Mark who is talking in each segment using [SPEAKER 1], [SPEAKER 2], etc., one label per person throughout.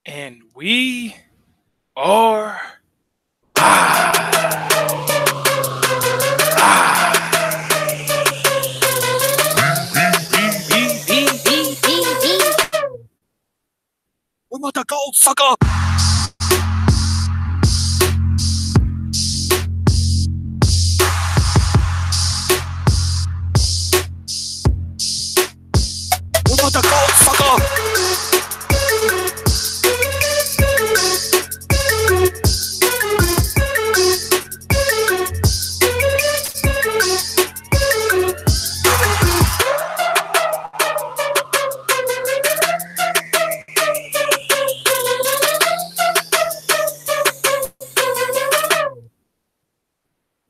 [SPEAKER 1] And we are we want the gold, sucker. We want the gold, sucker.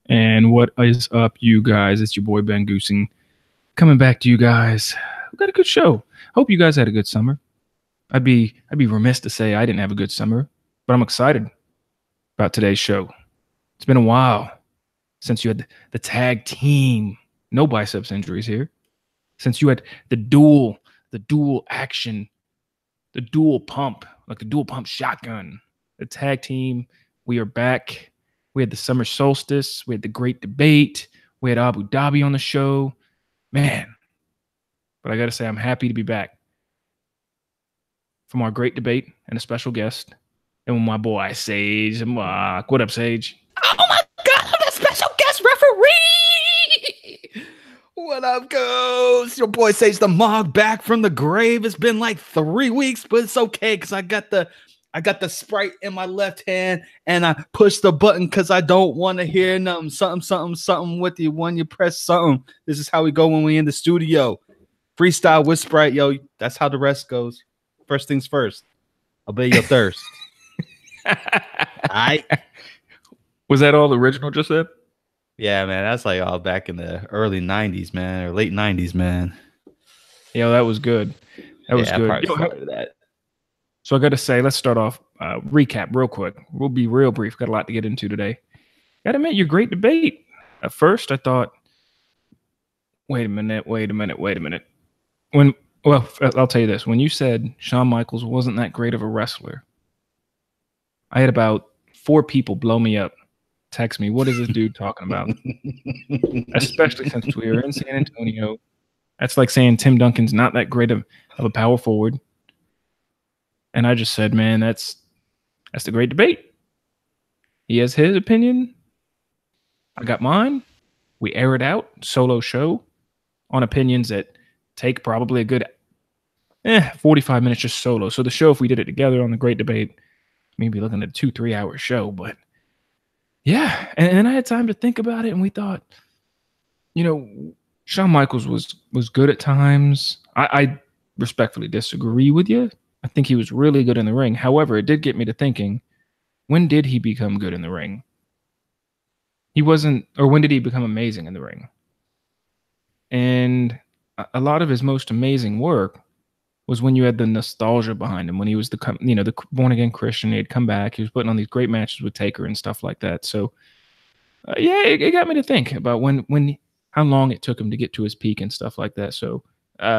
[SPEAKER 1] And what is up, you guys? It's your boy Ben Goose, coming back to you guys. We've got a good show. Hope you guys had a good summer. I'd be remiss to say I didn't have a good summer, but I'm excited about today's show. It's been a while since you had the tag team, no biceps injuries here. Since you had the dual action, the dual pump, like the dual pump shotgun, the tag team. We are back. We had the summer solstice. We had the great debate. We had Abu Dhabi on the show. Man, but I got to say, I'm happy to be back from our great debate and a special guest. And with my boy, Sage Mock. What up, Sage?
[SPEAKER 2] Oh my God, I'm the special guest referee. What up, Goose? Your boy Sage the Mog back from the grave. It's been like 3 weeks, but it's okay because I got the Sprite in my left hand and I push the button because I don't want to hear nothing. Something with you when you press something. This is how we go when we in the studio. Freestyle with Sprite, yo. That's how the rest goes. First things first. Obey your thirst. All right.
[SPEAKER 1] Was that all the original just said?
[SPEAKER 2] Yeah, man. That's like all back in the early 90s, man, or late 90s, man.
[SPEAKER 1] Yeah, that was good. That was good. So I got to say, let's start off, recap real quick. We'll be real brief. Got a lot to get into today. Got to admit, your great debate. At first, I thought, wait a minute. Well, I'll tell you this. When you said Shawn Michaels wasn't that great of a wrestler, I had about 4 people blow me up, text me, what is this dude talking about? Especially since we were in San Antonio. That's like saying Tim Duncan's not that great of a power forward. And I just said, man, that's the great debate. He has his opinion. I got mine. We air it out, solo show, on opinions that take probably a good 45 minutes just solo. So the show, if we did it together on the great debate, maybe looking at a 2-3 hour show. But yeah, and then I had time to think about it, and we thought, Shawn Michaels was good at times. I respectfully disagree with you. I think he was really good in the ring. However, it did get me to thinking, when did he become good in the ring? When did he become amazing in the ring? And a lot of his most amazing work was when you had the nostalgia behind him, when he was the born-again Christian. He had come back. He was putting on these great matches with Taker and stuff like that. So, it got me to think about how long it took him to get to his peak and stuff like that. So,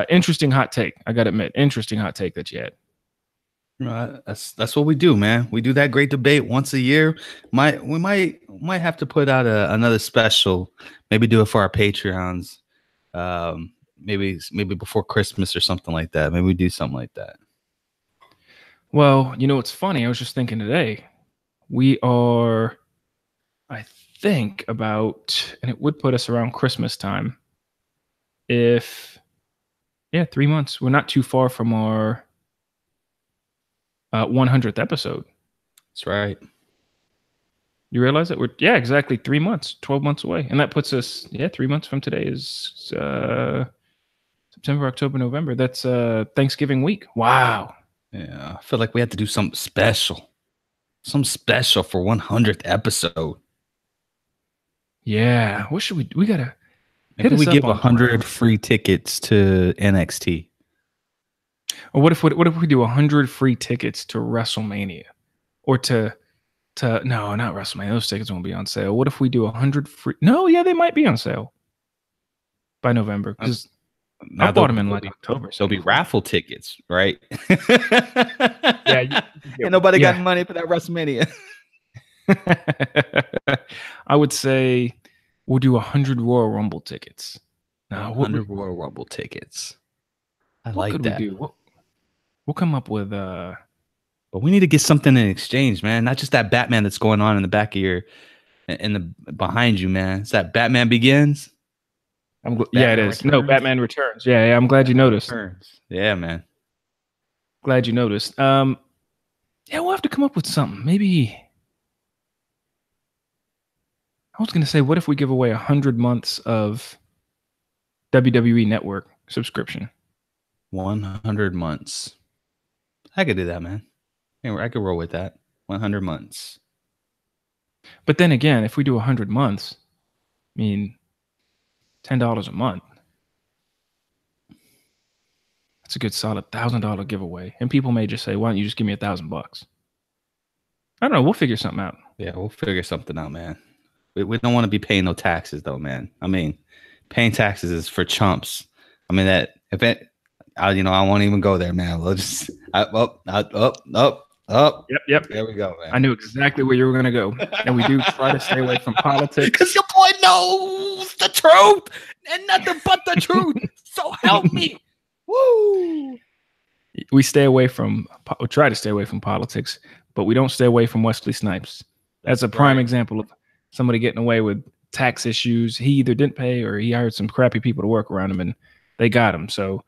[SPEAKER 1] interesting hot take. I got to admit, interesting hot take that you had.
[SPEAKER 2] That's what we do, man. We do that great debate once a year. We might have to put out another special. Maybe do it for our Patreons. Maybe before Christmas or something like that. Maybe we do something like that.
[SPEAKER 1] Well, it's funny. I was just thinking today. We are, I think, about, and it would put us around Christmas time. 3 months. We're not too far from our 100th episode.
[SPEAKER 2] That's right.
[SPEAKER 1] You realize that we're exactly 3 months, 12 months away, and that puts us 3 months from today is September, October, November. That's Thanksgiving week. Wow.
[SPEAKER 2] Yeah, I feel like we have to do something special for 100th episode.
[SPEAKER 1] Yeah, what should we gotta?
[SPEAKER 2] Maybe we give 100 free tickets to NXT.
[SPEAKER 1] Or what if we do 100 free tickets to WrestleMania, or to no, not WrestleMania. Those tickets won't be on sale. What if we do 100 free? No, yeah, they might be on sale by November because I bought them in like October.
[SPEAKER 2] So it'll be raffle tickets, right?
[SPEAKER 1] Yeah,
[SPEAKER 2] Ain't nobody got money for that WrestleMania.
[SPEAKER 1] I would say we'll do 100 Royal Rumble tickets. Now,
[SPEAKER 2] 100 Royal Rumble tickets.
[SPEAKER 1] What could we do? We'll come up with
[SPEAKER 2] but we need to get something in exchange, man. Not just that Batman that's going on in the back of your behind you, man. It's that Batman Begins.
[SPEAKER 1] Yeah, it is. Returns. No, Batman Returns. Yeah, I'm glad you noticed.
[SPEAKER 2] Returns. Yeah, man.
[SPEAKER 1] Glad you noticed. Yeah, we'll have to come up with something. Maybe I was gonna say, what if we give away 100 months of WWE Network subscription?
[SPEAKER 2] 100 months. I could do that, man. I could roll with that. 100 months.
[SPEAKER 1] But then again, if we do 100 months, I mean, $10 a month. That's a good solid $1,000 giveaway. And people may just say, why don't you just give me $1,000? I don't know. We'll figure something out.
[SPEAKER 2] Yeah, we'll figure something out, man. We don't want to be paying no taxes, though, man. I mean, paying taxes is for chumps. I mean, I won't even go there, man. We'll just up.
[SPEAKER 1] Yep.
[SPEAKER 2] There we go, man.
[SPEAKER 1] I knew exactly where you were going to go. And we do try to stay away from politics.
[SPEAKER 2] Because your boy knows the truth and nothing but the truth. So help me. Woo!
[SPEAKER 1] We try to stay away from politics, but we don't stay away from Wesley Snipes. That's a prime example of somebody getting away with tax issues. He either didn't pay or he hired some crappy people to work around him, and they got him. So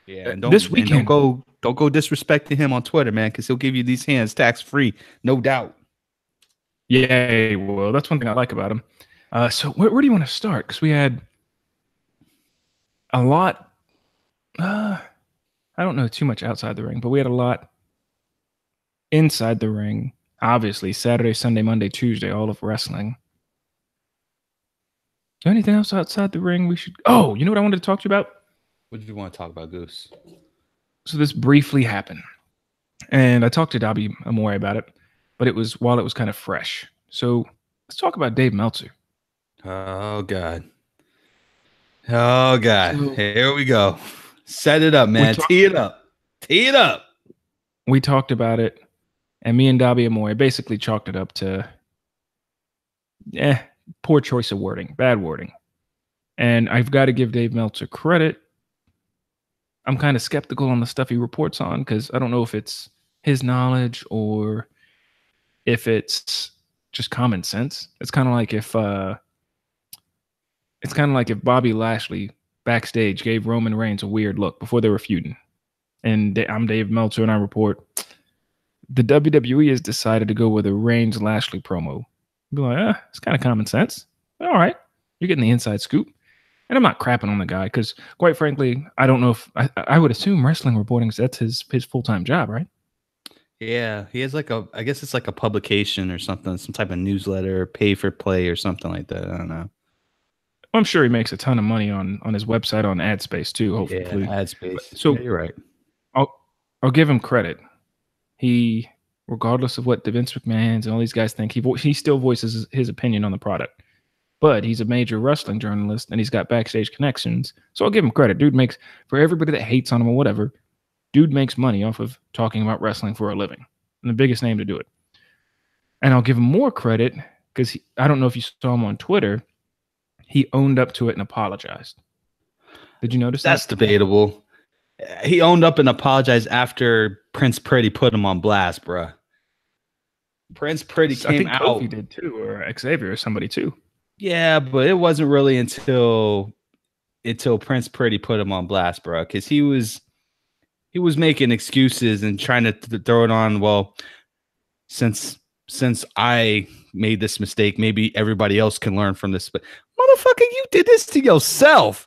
[SPEAKER 2] yeah, and this weekend, don't go disrespecting him on Twitter, man, because he'll give you these hands tax free, no doubt.
[SPEAKER 1] Yeah, well, that's one thing I like about him. So where do you want to start? Because we had a lot. I don't know too much outside the ring, but we had a lot inside the ring. Obviously, Saturday, Sunday, Monday, Tuesday, all of wrestling. Anything else outside the ring we should... Oh, you know what I wanted to talk to you about?
[SPEAKER 2] What did you want to talk about, Goose?
[SPEAKER 1] So this briefly happened. And I talked to Darby Amore about it, but it was while it was kind of fresh. So let's talk about Dave Meltzer.
[SPEAKER 2] Oh, God. So, here we go. Set it up, man. Tee it up.
[SPEAKER 1] We talked about it, and me and Darby Amore basically chalked it up to poor choice of wording, bad wording. And I've got to give Dave Meltzer credit. I'm kind of skeptical on the stuff he reports on because I don't know if it's his knowledge or if it's just common sense. It's kind of like if Bobby Lashley backstage gave Roman Reigns a weird look before they were feuding. And I'm Dave Meltzer, and I report the WWE has decided to go with a Reigns Lashley promo. Be like, it's kind of common sense. All right, you're getting the inside scoop. And I'm not crapping on the guy because, quite frankly, I don't know if I would assume wrestling reporting, that's his full-time job, right?
[SPEAKER 2] Yeah, he has I guess it's like a publication or something, some type of newsletter, pay for play or something like that. I don't know.
[SPEAKER 1] I'm sure he makes a ton of money on his website on ad space too. Hopefully,
[SPEAKER 2] yeah, ad space.
[SPEAKER 1] So
[SPEAKER 2] yeah, you're right.
[SPEAKER 1] I'll give him credit. He, regardless of what Vince McMahon's and all these guys think, he still voices his opinion on the product. But he's a major wrestling journalist and he's got backstage connections. So I'll give him credit. Dude makes, for everybody that hates on him or whatever, dude makes money off of talking about wrestling for a living. And the biggest name to do it. And I'll give him more credit because I don't know if you saw him on Twitter. He owned up to it and apologized. Did you notice that?
[SPEAKER 2] That's debatable. He owned up and apologized after Prince Pretty put him on blast, bruh. Prince Pretty came out. I think
[SPEAKER 1] Kofi did too, or Xavier or somebody too.
[SPEAKER 2] Yeah, but it wasn't really until Prince Pretty put him on blast, bro, because he was making excuses and trying to throw it on. Well, since I made this mistake, maybe everybody else can learn from this. But motherfucker, you did this to yourself.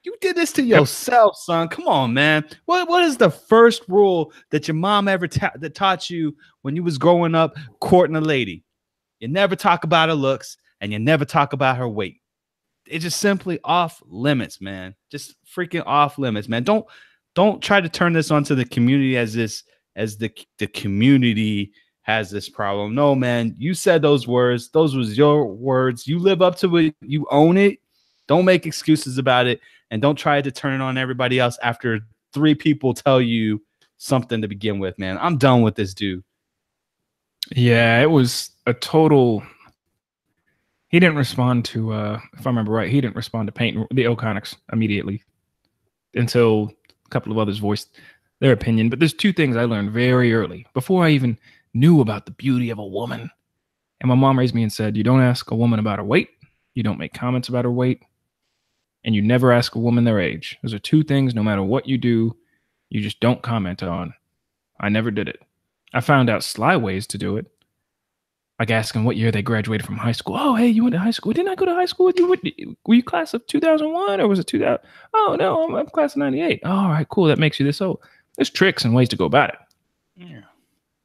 [SPEAKER 2] You did this to yourself, son. Come on, man. What is the first rule that your mom ever that taught you when you was growing up courting a lady? You never talk about her looks. And you never talk about her weight. It's just simply off limits, man. Just freaking off limits, man. Don't try to turn this onto the community as the community has this problem. No, man. You said those words. Those was your words. You live up to it. You own it. Don't make excuses about it. And don't try to turn it on everybody else after 3 people tell you something to begin with, man. I'm done with this dude.
[SPEAKER 1] Yeah, it was a total. He didn't respond to, if I remember right, he didn't respond to Peyton, the O'Connors immediately until a couple of others voiced their opinion. But there's two things I learned very early before I even knew about the beauty of a woman. And my mom raised me and said, you don't ask a woman about her weight, you don't make comments about her weight, and you never ask a woman their age. Those are two things, no matter what you do, you just don't comment on. I never did it. I found out sly ways to do it. Like asking what year they graduated from high school. Oh, hey, you went to high school. Didn't I go to high school with you? Were you class of 2001 or was it 2000? Oh, no, I'm class of 98. Oh, all right, cool. That makes you this old. There's tricks and ways to go about it.
[SPEAKER 2] Yeah.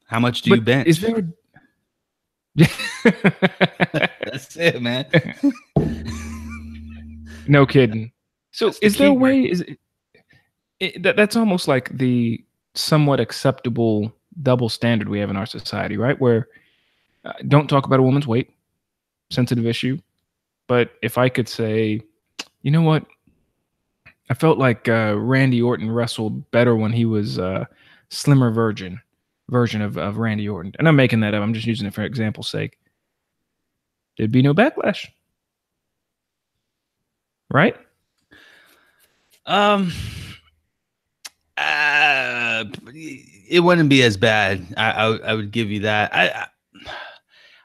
[SPEAKER 2] How much do you bench?
[SPEAKER 1] Is there...
[SPEAKER 2] That's it, man.
[SPEAKER 1] No kidding. So is there a way... That's almost like the somewhat acceptable double standard we have in our society, right? Where don't talk about a woman's weight, sensitive issue. But if I could say, you know what? I felt like Randy Orton wrestled better when he was slimmer version of Randy Orton. And I'm making that up. I'm just using it for example's sake. There'd be no backlash. Right?
[SPEAKER 2] It wouldn't be as bad. I would give you that.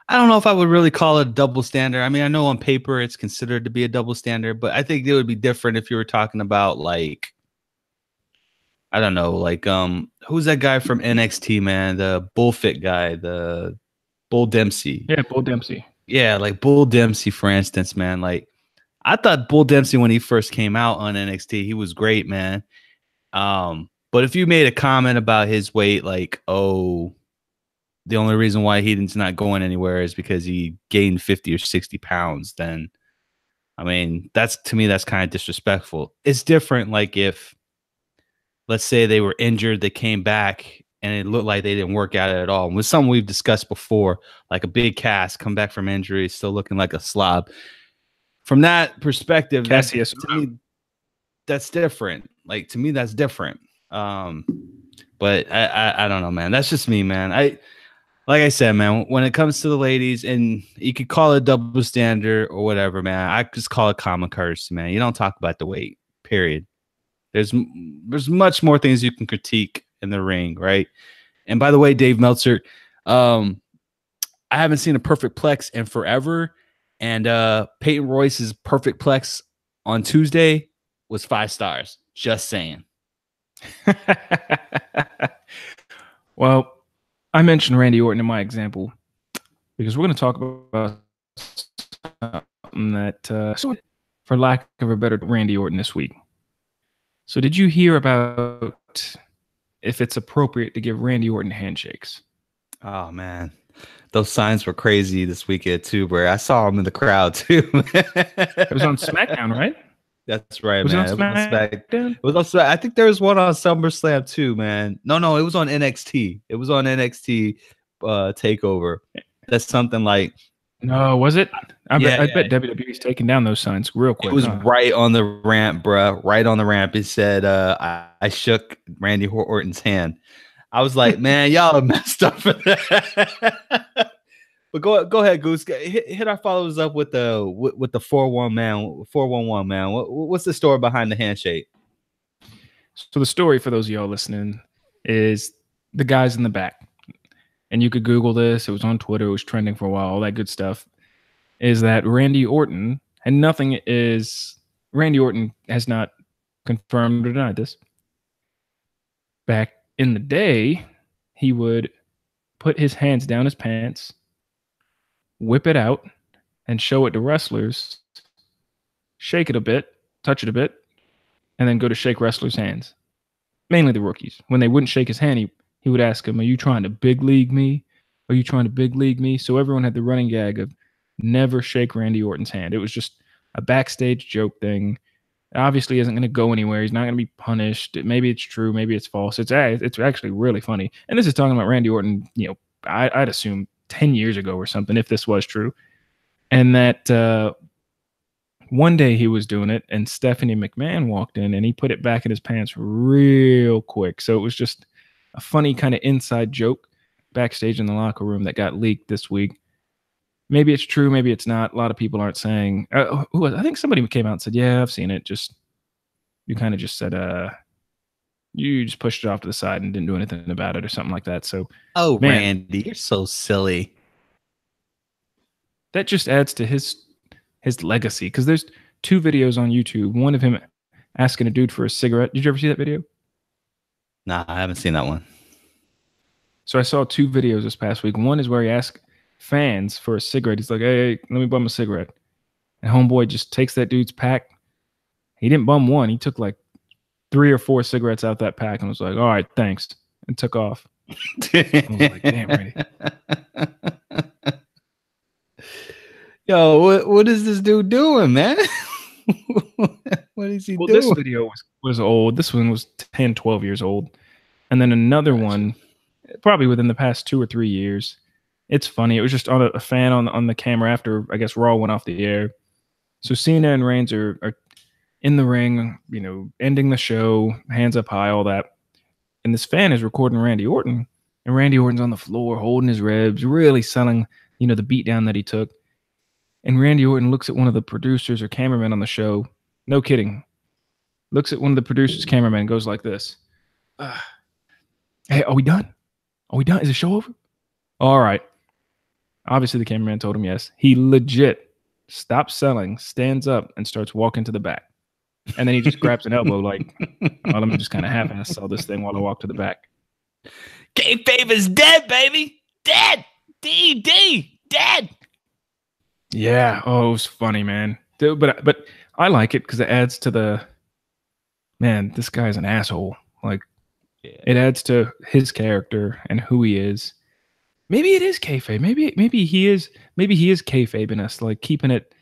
[SPEAKER 2] I don't know if I would really call it a double standard. I mean, I know on paper it's considered to be a double standard, but I think it would be different if you were talking about like, I don't know, like who's that guy from NXT, man? The Bullfit guy, the Bull Dempsey.
[SPEAKER 1] Yeah, Bull Dempsey.
[SPEAKER 2] Yeah, like Bull Dempsey, for instance, man. Like I thought Bull Dempsey when he first came out on NXT, he was great, man. But if you made a comment about his weight, like, oh, the only reason why he's not going anywhere is because he gained 50 or 60 pounds, then, I mean, to me, that's kind of disrespectful. It's different, like if, let's say they were injured, they came back, and it looked like they didn't work out at all. And with something we've discussed before, like a big cast, come back from injury, still looking like a slob. From that perspective,
[SPEAKER 1] Cassius,
[SPEAKER 2] to me, that's different. Like, to me, that's different. But I don't know, man. That's just me, man. Like I said, man, when it comes to the ladies, and you could call it double standard or whatever, man, I just call it common courtesy, man. You don't talk about the weight, period. There's much more things you can critique in the ring, right? And by the way, Dave Meltzer, I haven't seen a perfect plex in forever, and Peyton Royce's perfect plex on Tuesday was 5 stars. Just saying.
[SPEAKER 1] Well, I mentioned Randy Orton in my example because we're going to talk about something that, for lack of a better, Randy Orton this week. So did you hear about if it's appropriate to give Randy Orton handshakes?
[SPEAKER 2] Oh, man. Those signs were crazy this weekend, too, bro. I saw them in the crowd, too.
[SPEAKER 1] It was on SmackDown, right?
[SPEAKER 2] That's right,
[SPEAKER 1] was
[SPEAKER 2] man.
[SPEAKER 1] It was
[SPEAKER 2] on SmackDown. I think there was one on Summerslam, too, man. No, it was on NXT. It was on NXT TakeOver. That's something like...
[SPEAKER 1] No, was it? I bet WWE's taking down those signs real quick.
[SPEAKER 2] It was right on the ramp, bro. Right on the ramp. It said, I shook Randy Orton's hand. I was like, man, y'all are messed up for that. But go ahead, Goose. Hit our followers up with the 411 man. What's the story behind the handshake?
[SPEAKER 1] So the story for those of y'all listening is the guys in the back. And you could Google this. It was on Twitter. It was trending for a while. All that good stuff. Is that Randy Orton, and Randy Orton has not confirmed or denied this. Back in the day, he would put his hands down his pants, whip it out, and show it to wrestlers, shake it a bit, touch it a bit, and then go to shake wrestlers' hands. Mainly the rookies. When they wouldn't shake his hand, he would ask him, are you trying to big league me? Are you trying to big league me? So everyone had the running gag of never shake Randy Orton's hand. It was just a backstage joke thing. It obviously isn't going to go anywhere. He's not going to be punished. Maybe it's true. Maybe it's false. It's actually really funny. And this is talking about Randy Orton, I'd assume 10 years ago or something, if this was true. And that one day he was doing it, and Stephanie McMahon walked in, and he put it back in his pants real quick. So it was just a funny kind of inside joke. backstage in the locker room that got leaked this week. Maybe it's true, maybe it's not. A lot of people aren't saying. I think somebody came out and said, "Yeah, I've seen it." Just you kind of just said, you just pushed it off to the side and didn't do anything about it or something like that. So,
[SPEAKER 2] oh,
[SPEAKER 1] man,
[SPEAKER 2] Randy, you're so silly.
[SPEAKER 1] That just adds to his legacy because there's 2 videos on YouTube. One of him asking a dude for a cigarette. Did you ever see that video?
[SPEAKER 2] Nah, I haven't seen that one.
[SPEAKER 1] So I saw 2 videos this past week. One is where he asked fans for a cigarette. He's like, "Hey, let me bum a cigarette." And homeboy just takes that dude's pack. He didn't bum one. He took like 3 or 4 cigarettes out that pack and was like, "All right, thanks," and took off. I was like, "Damn, Randy."
[SPEAKER 2] Yo, what is this dude doing, man? What is he doing?
[SPEAKER 1] This video was old. This one was 10, 12 years old. And then another one, probably within the past 2 or 3 years. It's funny. It was just on a fan on the camera after, I guess, Raw went off the air. So Cena and Reigns are in the ring, ending the show, hands up high, all that. And this fan is recording Randy Orton. And Randy Orton's on the floor holding his ribs, really selling, the beatdown that he took. And Randy Orton looks at one of the producers or cameramen on the show. No kidding. Looks at one of the producers, cameraman, and goes like this. "Hey, are we done? Are we done? Is the show over?" "All right." Obviously, the cameraman told him yes. He legit stops selling, stands up, and starts walking to the back. And then he just grabs an elbow like, "Oh, let me just kind of half-ass sell this thing while I walk to the back."
[SPEAKER 2] Kayfabe is dead, baby. Dead. Dead.
[SPEAKER 1] Yeah. Oh, it was funny, man. Dude, but I like it because it adds to the, man, this guy's an asshole. Like, it adds to his character and who he is. Maybe it is kayfabe. Maybe he is kayfabing us, like keeping it.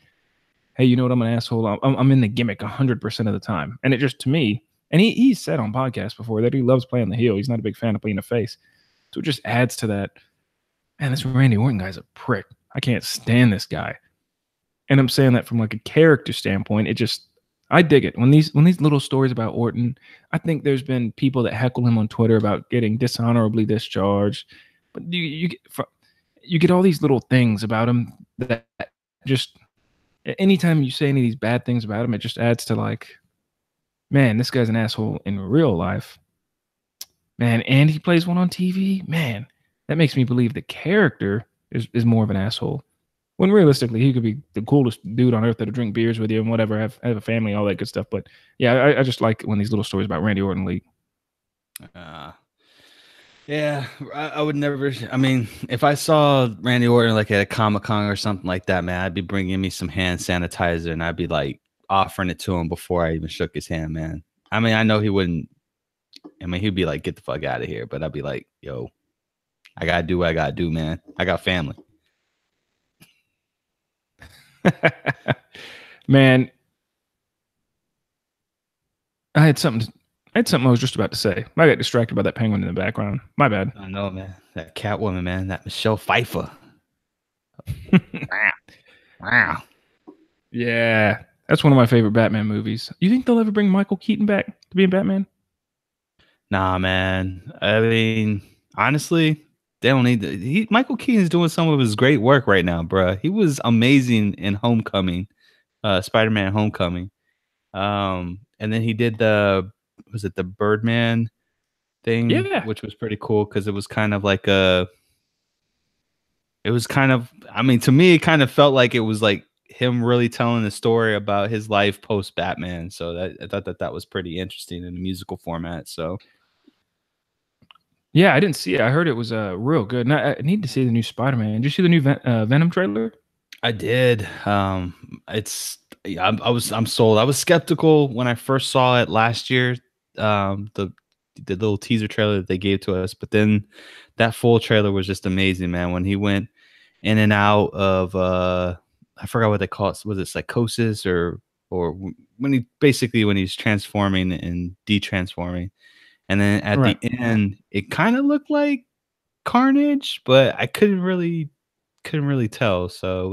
[SPEAKER 1] Hey, you know what? I'm an asshole. I'm in the gimmick 100% of the time. And it just, to me, and he's said on podcasts before that he loves playing the heel. He's not a big fan of playing the face. So it just adds to that. Man, this Randy Orton guy's a prick. I can't stand this guy. And I'm saying that from like a character standpoint. I dig it. When these little stories about Orton, I think there's been people that heckle him on Twitter about getting dishonorably discharged. But you get all these little things about him that just, anytime you say any of these bad things about him, it just adds to like, man, this guy's an asshole in real life. Man, and he plays one on TV. Man, that makes me believe the character is more of an asshole. When realistically, he could be the coolest dude on earth that'll drink beers with you and whatever, have a family, all that good stuff. But yeah, I just like when these little stories about Randy Orton leak.
[SPEAKER 2] Yeah, I would never. I mean, if I saw Randy Orton like at a Comic-Con or something like that, man, I'd be bringing me some hand sanitizer and I'd be like offering it to him before I even shook his hand, man. I mean, I know he wouldn't. I mean, he'd be like, "Get the fuck out of here," but I'd be like, "Yo, I gotta do what I gotta do, man. I got family."
[SPEAKER 1] Man, I had something I was just about to say. I got distracted by that penguin in the background. My bad.
[SPEAKER 2] I know, man. That Catwoman, man. That Michelle Pfeiffer. Wow.
[SPEAKER 1] Yeah, that's one of my favorite Batman movies. You think they'll ever bring Michael Keaton back to be in Batman?
[SPEAKER 2] Nah, man. I mean, honestly, they don't need to. Michael Keaton's doing some of his great work right now, bruh. He was amazing in Homecoming, Spider-Man Homecoming. And then he did was it the Birdman thing?
[SPEAKER 1] Yeah.
[SPEAKER 2] Which was pretty cool because it was kind of like I mean, to me, it kind of felt like it was like him really telling the story about his life post Batman. So I thought that was pretty interesting in a musical format. So.
[SPEAKER 1] Yeah, I didn't see it. I heard it was real good. And I need to see the new Spider-Man. Did you see the new Venom trailer?
[SPEAKER 2] I did. I'm sold. I was skeptical when I first saw it last year. The little teaser trailer that they gave to us, but then that full trailer was just amazing, man. When he went in and out of I forgot what they call it. Was it psychosis or when he's transforming and detransforming? And then at the end, it kind of looked like Carnage, but I couldn't really tell. So it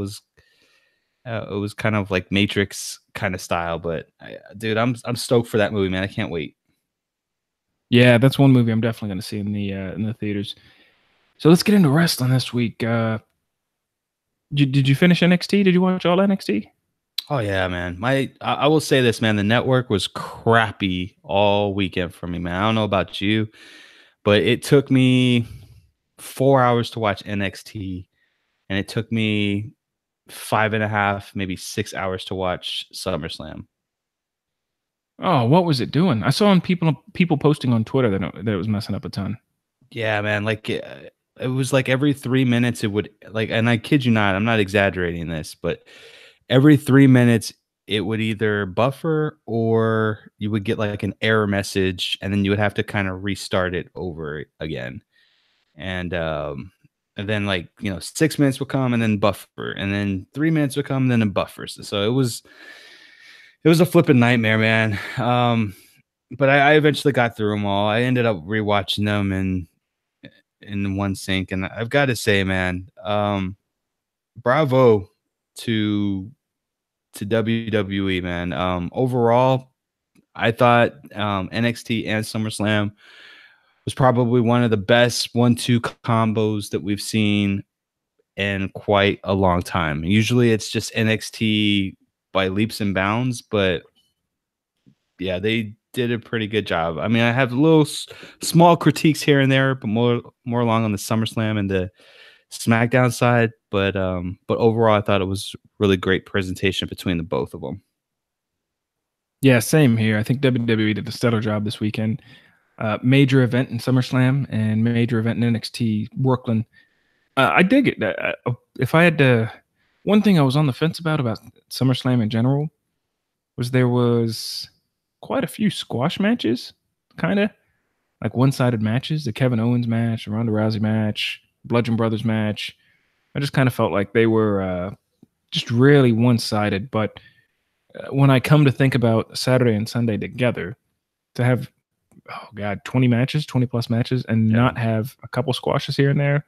[SPEAKER 2] was kind of like Matrix kind of style. But dude, I'm stoked for that movie, man. I can't wait.
[SPEAKER 1] Yeah, that's one movie I'm definitely going to see in the theaters. So let's get into wrestling this week. Did you finish NXT? Did you watch all NXT?
[SPEAKER 2] Oh yeah, man. I will say this, man. The network was crappy all weekend for me, man. I don't know about you, but it took me 4 hours to watch NXT, and it took me 5.5, maybe 6 hours to watch SummerSlam.
[SPEAKER 1] Oh, what was it doing? I saw on people posting on Twitter that it was messing up a ton.
[SPEAKER 2] Yeah, man. Like it was like every 3 minutes it would like, and I kid you not, I'm not exaggerating this, but every 3 minutes it would either buffer or you would get like an error message, and then you would have to kind of restart it over again. And then like 6 minutes would come and then buffer, and then 3 minutes would come and then it buffers. So it was a flipping nightmare, man. But I eventually got through them all. I ended up rewatching them in one sync, and I've got to say, man, bravo to WWE, man. Overall, I thought NXT and SummerSlam was probably one of the best 1-2 combos that we've seen in quite a long time. Usually it's just NXT by leaps and bounds, but yeah, they did a pretty good job. I mean, I have little small critiques here and there, but more along on the SummerSlam and the SmackDown side. But overall, I thought it was really great presentation between the both of them.
[SPEAKER 1] Yeah, same here. I think WWE did a stellar job this weekend. Major event in SummerSlam and major event in NXT Brooklyn. I dig it. If I had to, one thing I was on the fence about SummerSlam in general was there was quite a few squash matches, kind of like one-sided matches. The Kevin Owens match, the Ronda Rousey match, Bludgeon Brothers match. I just kind of felt like they were just really one-sided. But when I come to think about Saturday and Sunday together, to have 20 matches, 20 plus matches, and not have a couple squashes here and there,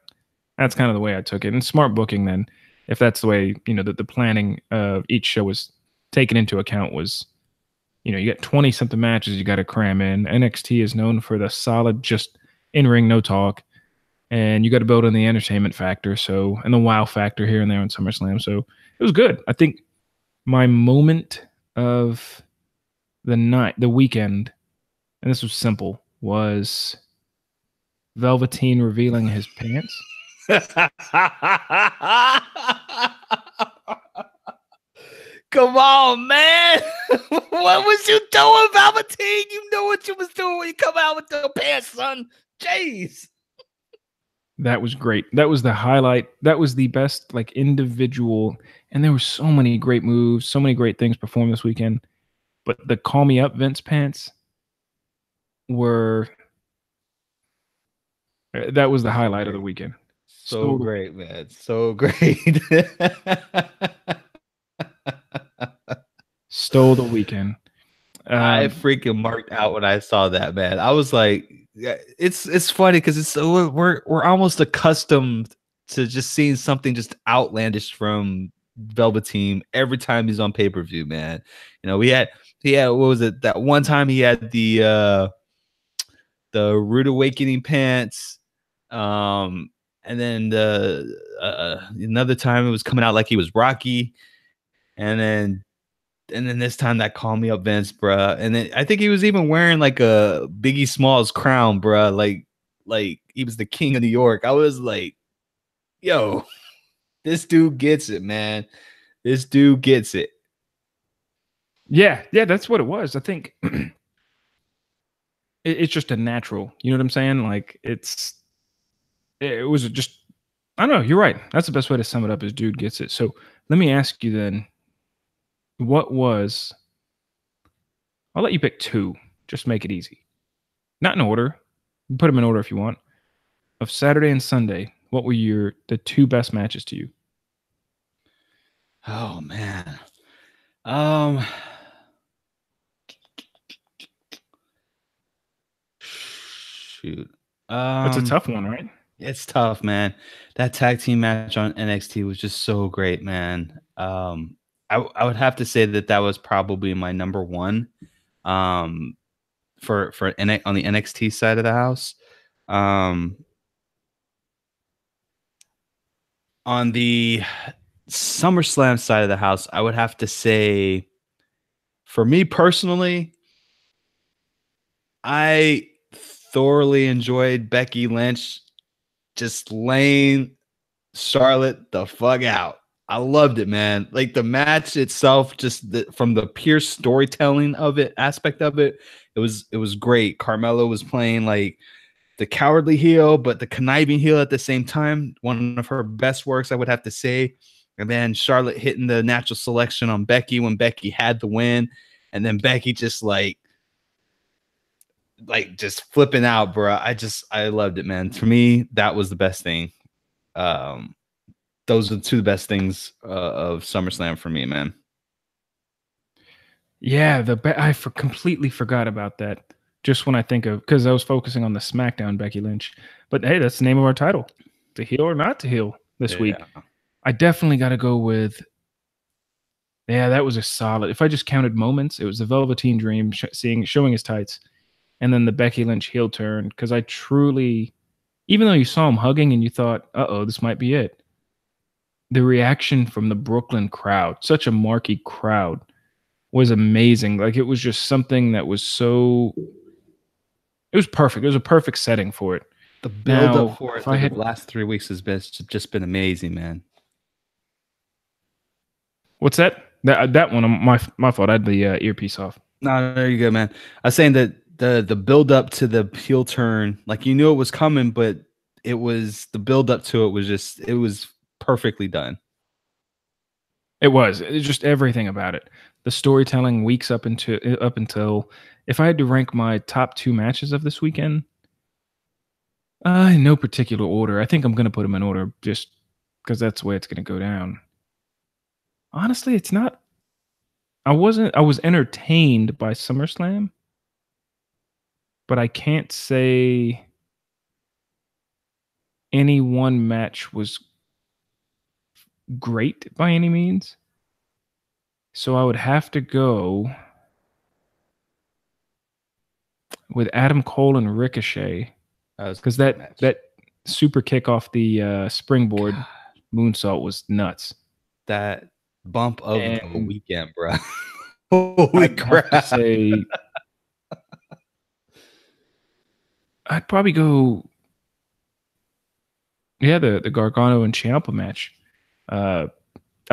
[SPEAKER 1] that's kind of the way I took it. And smart booking then, if that's the way, the planning of each show was taken into account was, you got 20 something matches you got to cram in. NXT is known for the solid, just in ring, no talk. And you got to build in the entertainment factor. So, and the wow factor here and there on SummerSlam. So it was good. I think my moment of the weekend, and this was simple, was Velveteen revealing his pants.
[SPEAKER 2] Come on, man. What was you doing, Velveteen? You know what you was doing when you come out with the pants, son. Jeez.
[SPEAKER 1] That was great. That was the highlight. That was the best, like, individual. And there were so many great moves, so many great things performed this weekend. But the Call Me Up Vince pants were... That was the highlight of the weekend.
[SPEAKER 2] So great, man. So great.
[SPEAKER 1] Stole the weekend.
[SPEAKER 2] I freaking marked out when I saw that, man. I was like, it's funny because it's so we're almost accustomed to just seeing something just outlandish from Velveteen every time he's on pay-per-view, man. He had what was it, that one time he had the Rude Awakening pants, and then another time it was coming out like he was Rocky, and then this time that Call Me Up Vince, bruh. And then I think he was even wearing like a Biggie Smalls crown, bruh. Like he was the king of New York. I was like, yo, this dude gets it, man. This dude gets it.
[SPEAKER 1] Yeah, that's what it was. I think it's just a natural. You know what I'm saying? Like it was just, I don't know. You're right. That's the best way to sum it up is dude gets it. So let me ask you then, I'll let you pick two. Just make it easy. Not in order. You put them in order if you want. Of Saturday and Sunday, what were the two best matches to you?
[SPEAKER 2] Oh man. Shoot.
[SPEAKER 1] That's a tough one, right?
[SPEAKER 2] It's tough, man. That tag team match on NXT was just so great, man. I would have to say that was probably my number one. For on the NXT side of the house. On the SummerSlam side of the house, I would have to say, for me personally, I thoroughly enjoyed Becky Lynch just laying Charlotte the fuck out. I loved it, man. Like the match itself, just from the pure storytelling of it, aspect of it, it was great. Carmella was playing like the cowardly heel, but the conniving heel at the same time. One of her best works, I would have to say. And then Charlotte hitting the natural selection on Becky when Becky had the win, and then Becky just like just flipping out, bro. I loved it, man. For me, that was the best thing. Um, those are the two best things of SummerSlam for me, man.
[SPEAKER 1] Yeah, completely forgot about that. Just when I think of, because I was focusing on the SmackDown Becky Lynch. But hey, that's the name of our title: to heal or not to heal this week. I definitely got to go with. Yeah, that was a solid. If I just counted moments, it was the Velveteen Dream showing his tights, and then the Becky Lynch heel turn. Because I truly, even though you saw him hugging and you thought, "Uh-oh, this might be it," the reaction from the Brooklyn crowd, such a marquee crowd, was amazing. Like it was just something that was so. It was perfect. It was a perfect setting for it.
[SPEAKER 2] The build up for it the last 3 weeks has just been amazing, man.
[SPEAKER 1] What's that? That one, my fault. I had the earpiece off.
[SPEAKER 2] No, there you go, man. I was saying that the build up to the heel turn, like you knew it was coming, but it was the build up to it was perfectly done.
[SPEAKER 1] It was just everything about it. The storytelling weeks up until if I had to rank my top 2 matches of this weekend, in no particular order. I think I'm going to put them in order just because that's the way it's going to go down. Honestly, it's not. I was entertained by SummerSlam, but I can't say any one match was great by any means. So I would have to go with Adam Cole and Ricochet, because that super kick off the springboard moonsault was nuts.
[SPEAKER 2] That bump of the weekend, bro. Holy crap!
[SPEAKER 1] Have to say, I'd probably go. Yeah, the Gargano and Ciampa match. I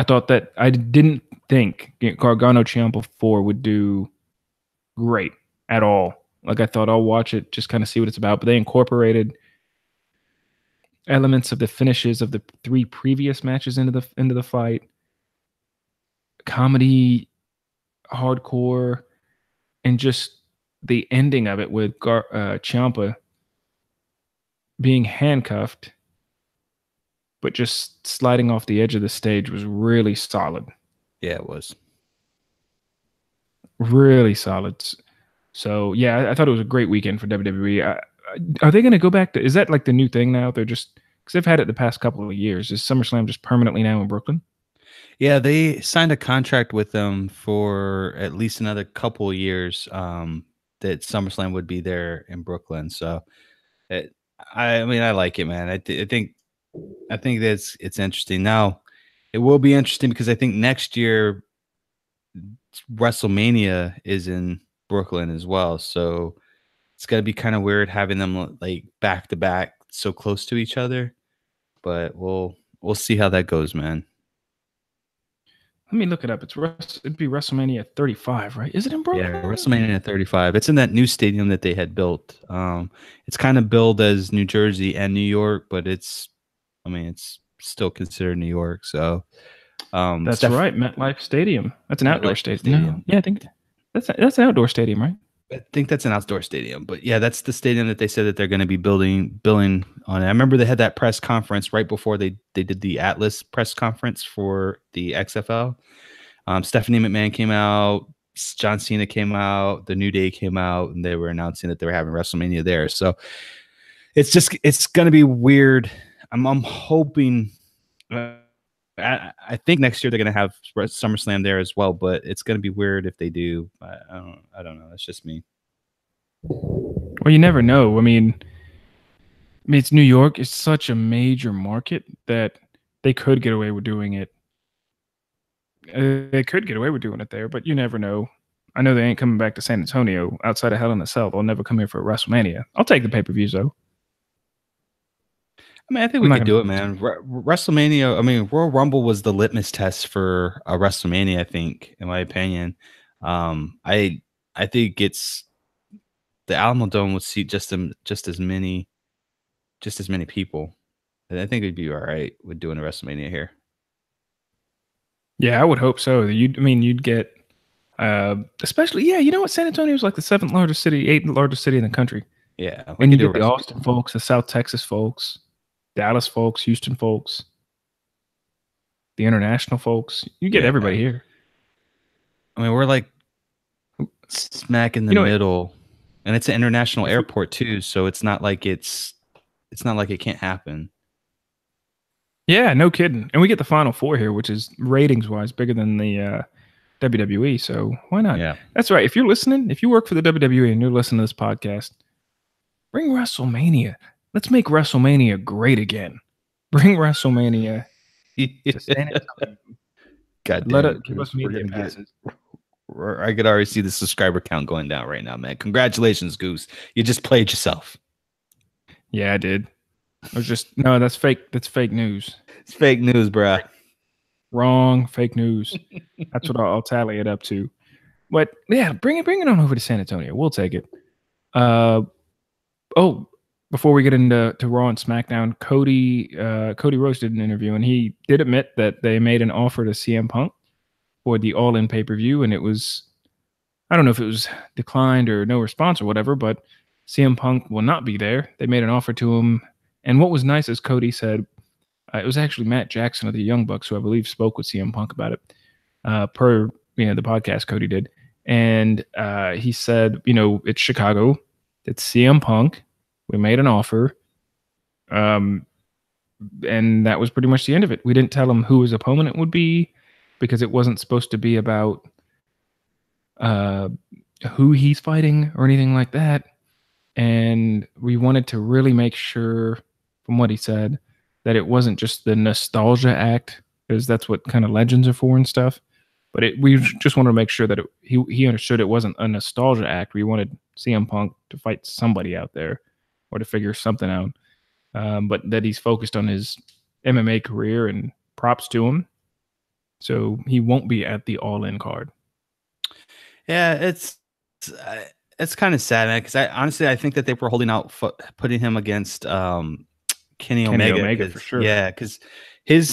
[SPEAKER 1] thought that I didn't think Gargano Ciampa 4 would do great at all. Like I thought I'll watch it, just kind of see what it's about. But they incorporated elements of the finishes of the 3 previous matches into the fight. Comedy, hardcore, and just the ending of it with Ciampa being handcuffed, but just sliding off the edge of the stage was really solid.
[SPEAKER 2] Yeah, it was.
[SPEAKER 1] Really solid. So, yeah, I thought it was a great weekend for WWE. Are they going to go back to, is that like the new thing now? They're just, because they've had it the past couple of years. Is SummerSlam just permanently now in Brooklyn?
[SPEAKER 2] Yeah, they signed a contract with them for at least another couple of years that SummerSlam would be there in Brooklyn. So, I mean, I like it, man. I think that's it's interesting. Now, it will be interesting because I think next year WrestleMania is in Brooklyn as well. So it's going to be kind of weird having them like back to back so close to each other. But we'll see how that goes, man.
[SPEAKER 1] Let me look it up. It'd be WrestleMania 35, right? Is it in Brooklyn?
[SPEAKER 2] Yeah, WrestleMania 35. It's in that new stadium that they had built. It's kind of billed as New Jersey and New York, but it's still considered New York. So
[SPEAKER 1] that's right, MetLife Stadium. That's an outdoor stadium. No, yeah, I think that's an outdoor stadium, right?
[SPEAKER 2] I think that's an outdoor stadium, but yeah, that's the stadium that they said that they're going to be billing on. I remember they had that press conference right before they did the Atlas press conference for the XFL. Stephanie McMahon came out, John Cena came out, the New Day came out, and they were announcing that they were having WrestleMania there. So it's going to be weird. I'm hoping. I think next year they're going to have SummerSlam there as well, but it's going to be weird if they do. I don't know. That's just me.
[SPEAKER 1] Well, you never know. I mean, it's New York. It's such a major market that they could get away with doing it. They could get away with doing it there, but you never know. I know they ain't coming back to San Antonio outside of Hell in a Cell. They'll never come here for WrestleMania. I'll take the pay-per-views though.
[SPEAKER 2] I mean, I think
[SPEAKER 1] I'm
[SPEAKER 2] we
[SPEAKER 1] not
[SPEAKER 2] could
[SPEAKER 1] gonna
[SPEAKER 2] do it, man. WrestleMania. I mean, Royal Rumble was the litmus test for a WrestleMania. I think, in my opinion, I think it's the Alamo Dome would seat just as many people. And I think it'd be all right with doing a WrestleMania here.
[SPEAKER 1] Yeah, I would hope so. You'd get, especially, yeah, you know what? San Antonio is like the 7th largest city, 8th largest city in the country.
[SPEAKER 2] Yeah,
[SPEAKER 1] and you get the Austin folks, the South Texas folks, Dallas folks, Houston folks, the international folks. You get everybody here.
[SPEAKER 2] I mean, we're like smack in the middle, and it's an international airport too, so it's not like it can't happen.
[SPEAKER 1] Yeah, no kidding. And we get the Final Four here, which is ratings-wise bigger than the WWE, so why not?
[SPEAKER 2] Yeah.
[SPEAKER 1] That's right. If you're listening, if you work for the WWE and you're listening to this podcast, bring WrestleMania. Let's make WrestleMania great again. Bring WrestleMania to San Antonio.
[SPEAKER 2] God damn it.
[SPEAKER 1] Give us media passes.
[SPEAKER 2] I could already see the subscriber count going down right now, man. Congratulations, Goose. You just played yourself.
[SPEAKER 1] Yeah, I did. It was just that's fake. That's fake news.
[SPEAKER 2] It's fake news, bruh.
[SPEAKER 1] Wrong, fake news. That's what I'll tally it up to. But yeah, bring it on over to San Antonio. We'll take it. Before we get into Raw and SmackDown, Cody Rhodes did an interview, and he did admit that they made an offer to CM Punk for the All In pay-per-view, and it was, I don't know if it was declined or no response or whatever, but CM Punk will not be there. They made an offer to him, and what was nice is Cody said, it was actually Matt Jackson of the Young Bucks who I believe spoke with CM Punk about it, per the podcast Cody did, and he said, it's Chicago, it's CM Punk. We made an offer, and that was pretty much the end of it. We didn't tell him who his opponent would be because it wasn't supposed to be about who he's fighting or anything like that. And we wanted to really make sure, from what he said, that it wasn't just the nostalgia act, because that's what kind of legends are for and stuff. But we just wanted to make sure that he understood it wasn't a nostalgia act. We wanted CM Punk to fight somebody out there, or to figure something out, but that he's focused on his MMA career, and props to him. So he won't be at the All In card.
[SPEAKER 2] Yeah, it's kind of sad, man, because I think that they were holding out putting him against Kenny Omega
[SPEAKER 1] for sure.
[SPEAKER 2] Yeah, because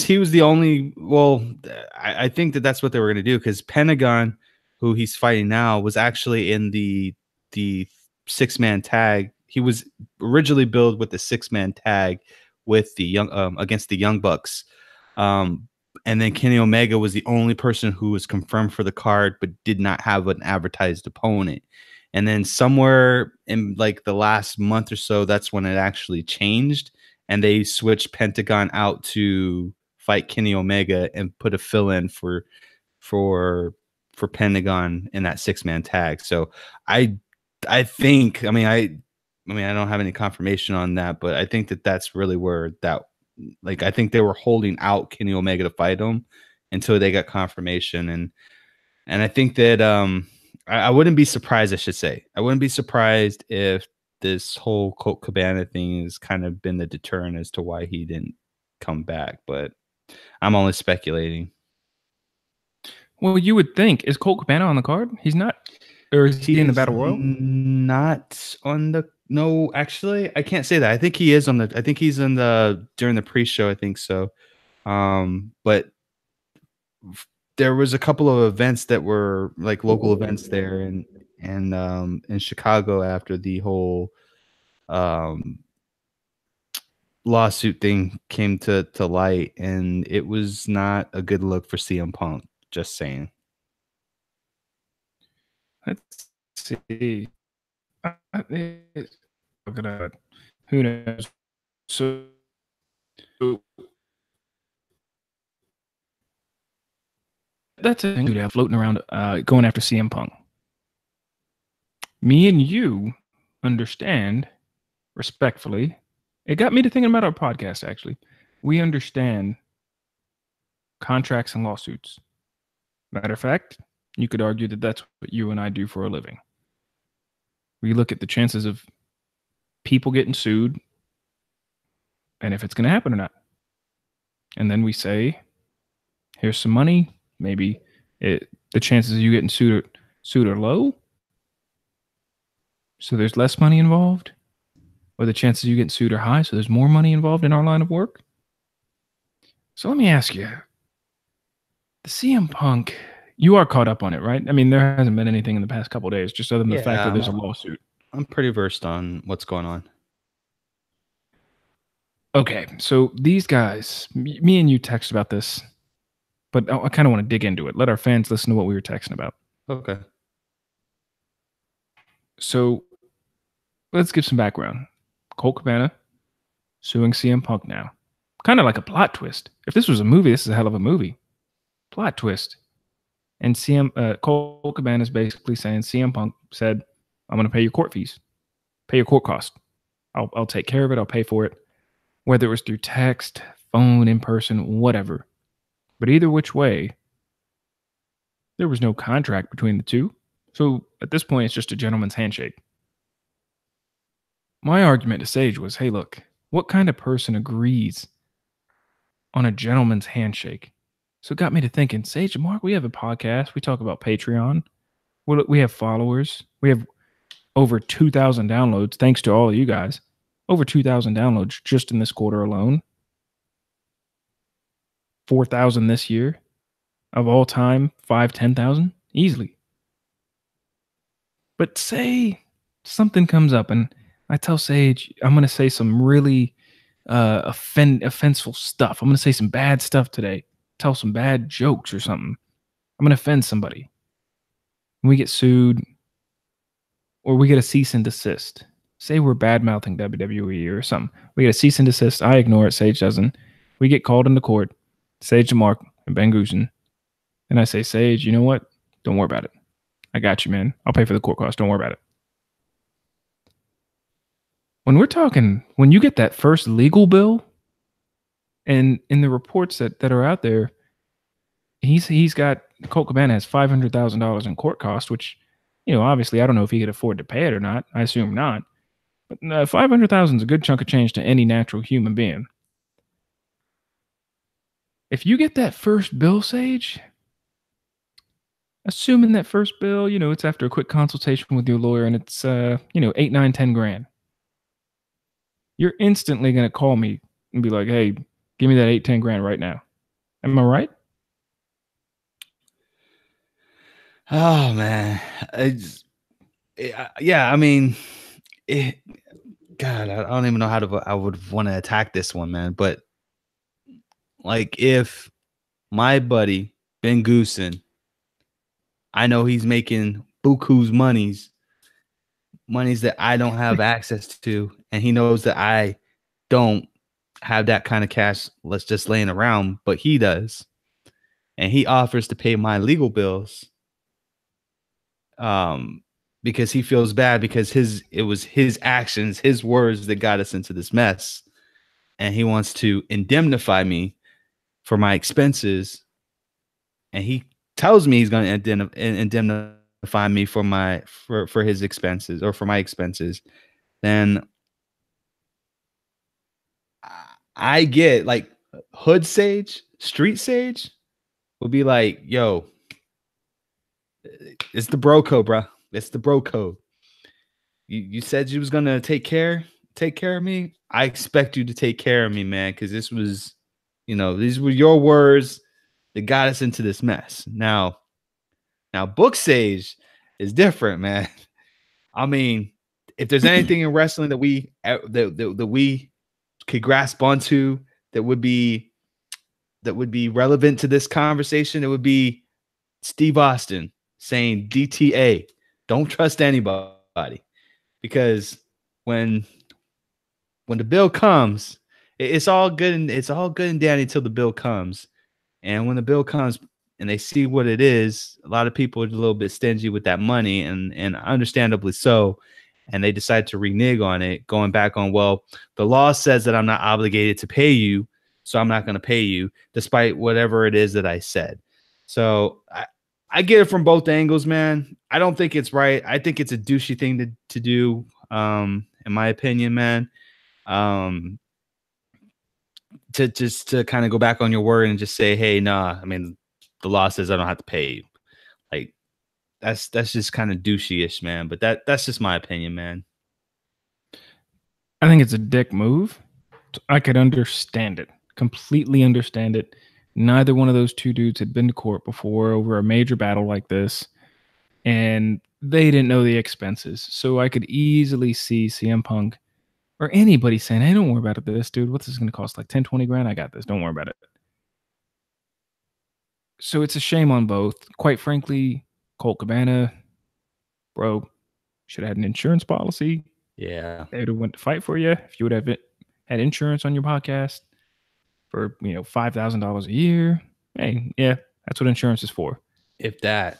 [SPEAKER 2] he was the only. Well, I think that's what they were going to do, because Pentagon, who he's fighting now, was actually in the 6-man tag. He was originally billed with the 6-man tag with the against the Young Bucks, and then Kenny Omega was the only person who was confirmed for the card, but did not have an advertised opponent. And then somewhere in like the last month or so, that's when it actually changed, and they switched Pentagon out to fight Kenny Omega and put a fill-in for Pentagon in that 6-man tag. So I think, I don't have any confirmation on that, but I think that's really where I think they were holding out Kenny Omega to fight him until they got confirmation. And I think that I wouldn't be surprised, I should say. I wouldn't be surprised if this whole Colt Cabana thing has kind of been the deterrent as to why he didn't come back, but I'm only speculating.
[SPEAKER 1] Well, you would think, is Colt Cabana on the card? He's not. Or is he in the Battle Royal?
[SPEAKER 2] Not on the. No, actually, I can't say that. I think he is on the. I think he's during the pre-show. I think so. But there was a couple of events that were like local events there in Chicago after the whole lawsuit thing came to light, and it was not a good look for CM Punk. Just saying.
[SPEAKER 1] Let's see. Who knows? So that's a thing floating around, going after CM Punk. Me and you understand, respectfully. It got me to thinking about our podcast. Actually, we understand contracts and lawsuits. Matter of fact, you could argue that that's what you and I do for a living. We look at the chances of people getting sued and if it's going to happen or not. And then we say, here's some money. Maybe the chances of you getting sued are low. So there's less money involved. Or the chances of you getting sued are high. So there's more money involved in our line of work. So let me ask you, the CM Punk, you are caught up on it, right? I mean, there hasn't been anything in the past couple of days, just other than the fact that there's a lawsuit.
[SPEAKER 2] I'm pretty versed on what's going on.
[SPEAKER 1] Okay, so these guys, me and you texted about this, but I kind of want to dig into it. Let our fans listen to what we were texting about.
[SPEAKER 2] Okay.
[SPEAKER 1] So let's give some background. Colt Cabana suing CM Punk now. Kind of like a plot twist. If this was a movie, this is a hell of a movie. Plot twist. And Colt Cabana is basically saying CM Punk said, I'm going to pay your court fees. Pay your court cost. I'll take care of it. I'll pay for it. Whether it was through text, phone, in person, whatever. But either which way, there was no contract between the two. So at this point, it's just a gentleman's handshake. My argument to Sage was, hey, look, what kind of person agrees on a gentleman's handshake? So it got me to thinking, Sage and Mark, we have a podcast. We talk about Patreon. We have followers. We have over 2,000 downloads, thanks to all of you guys. Over 2,000 downloads just in this quarter alone. 4,000 this year. Of all time, 10,000 easily. But say something comes up and I tell Sage, I'm going to say some really offensive stuff. I'm going to say some bad stuff today. Tell some bad jokes or something. I'm going to offend somebody. We get sued or we get a cease and desist. Say we're bad-mouthing WWE or something. We get a cease and desist. I ignore it. Sage doesn't. We get called into court. Sage and Mark and Ben Goose. And I say, Sage, you know what? Don't worry about it. I got you, man. I'll pay for the court cost. Don't worry about it. When we're talking, when you get that first legal bill, and in the reports that are out there, he's got, Colt Cabana has $500,000 in court costs, which, obviously I don't know if he could afford to pay it or not. I assume not. But $500,000 is a good chunk of change to any natural human being. If you get that first bill, Sage, assuming that first bill, it's after a quick consultation with your lawyer and it's, 8, 9, 10 grand. You're instantly going to call me and be like, hey, give me that 8, 10 grand right now. Am I right?
[SPEAKER 2] Oh, man. Yeah, I mean, God, I don't even know how I would want to attack this one, man. But like, if my buddy Ben Goosen, I know he's making buku's monies that I don't have access to, and he knows that I don't have that kind of cash, let's just laying around, but he does, and he offers to pay my legal bills, because he feels bad because it was his actions, his words that got us into this mess, and he wants to indemnify me for my expenses, and he tells me he's going to indemnify me for his expenses or for my expenses. Then I get like hood Sage, street Sage will be like, yo, it's the bro code, bro. It's the bro code. You said you was gonna take care of me. I expect you to take care of me, man, because this was, these were your words that got us into this mess. Now Book Sage is different, man. I mean, if there's anything in wrestling that we could grasp onto that would be relevant to this conversation, it would be Steve Austin saying DTA, don't trust anybody, because when the bill comes, it's all good and dandy until the bill comes, and when the bill comes and they see what it is, a lot of people are a little bit stingy with that money, and understandably so. And they decide to renege on it, going back on, well, the law says that I'm not obligated to pay you, so I'm not going to pay you despite whatever it is that I said. So I get it from both angles, man. I don't think it's right. I think it's a douchey thing to do, in my opinion, man. To just to kind of go back on your word and just say, hey, nah, I mean, the law says I don't have to pay you. Like, that's just kind of douchey-ish, man. But that's just my opinion, man.
[SPEAKER 1] I think it's a dick move. I could understand it. Completely understand it. Neither one of those two dudes had been to court before over a major battle like this, and they didn't know the expenses. So I could easily see CM Punk or anybody saying, hey, don't worry about this, dude. What's this going to cost? Like 10, 20 grand? I got this. Don't worry about it. So it's a shame on both. Quite frankly, Colt Cabana, bro, should have had an insurance policy.
[SPEAKER 2] Yeah.
[SPEAKER 1] They would have went to fight for you if you would have had insurance on your podcast for, $5,000 a year. Hey, yeah, that's what insurance is for.
[SPEAKER 2] If that.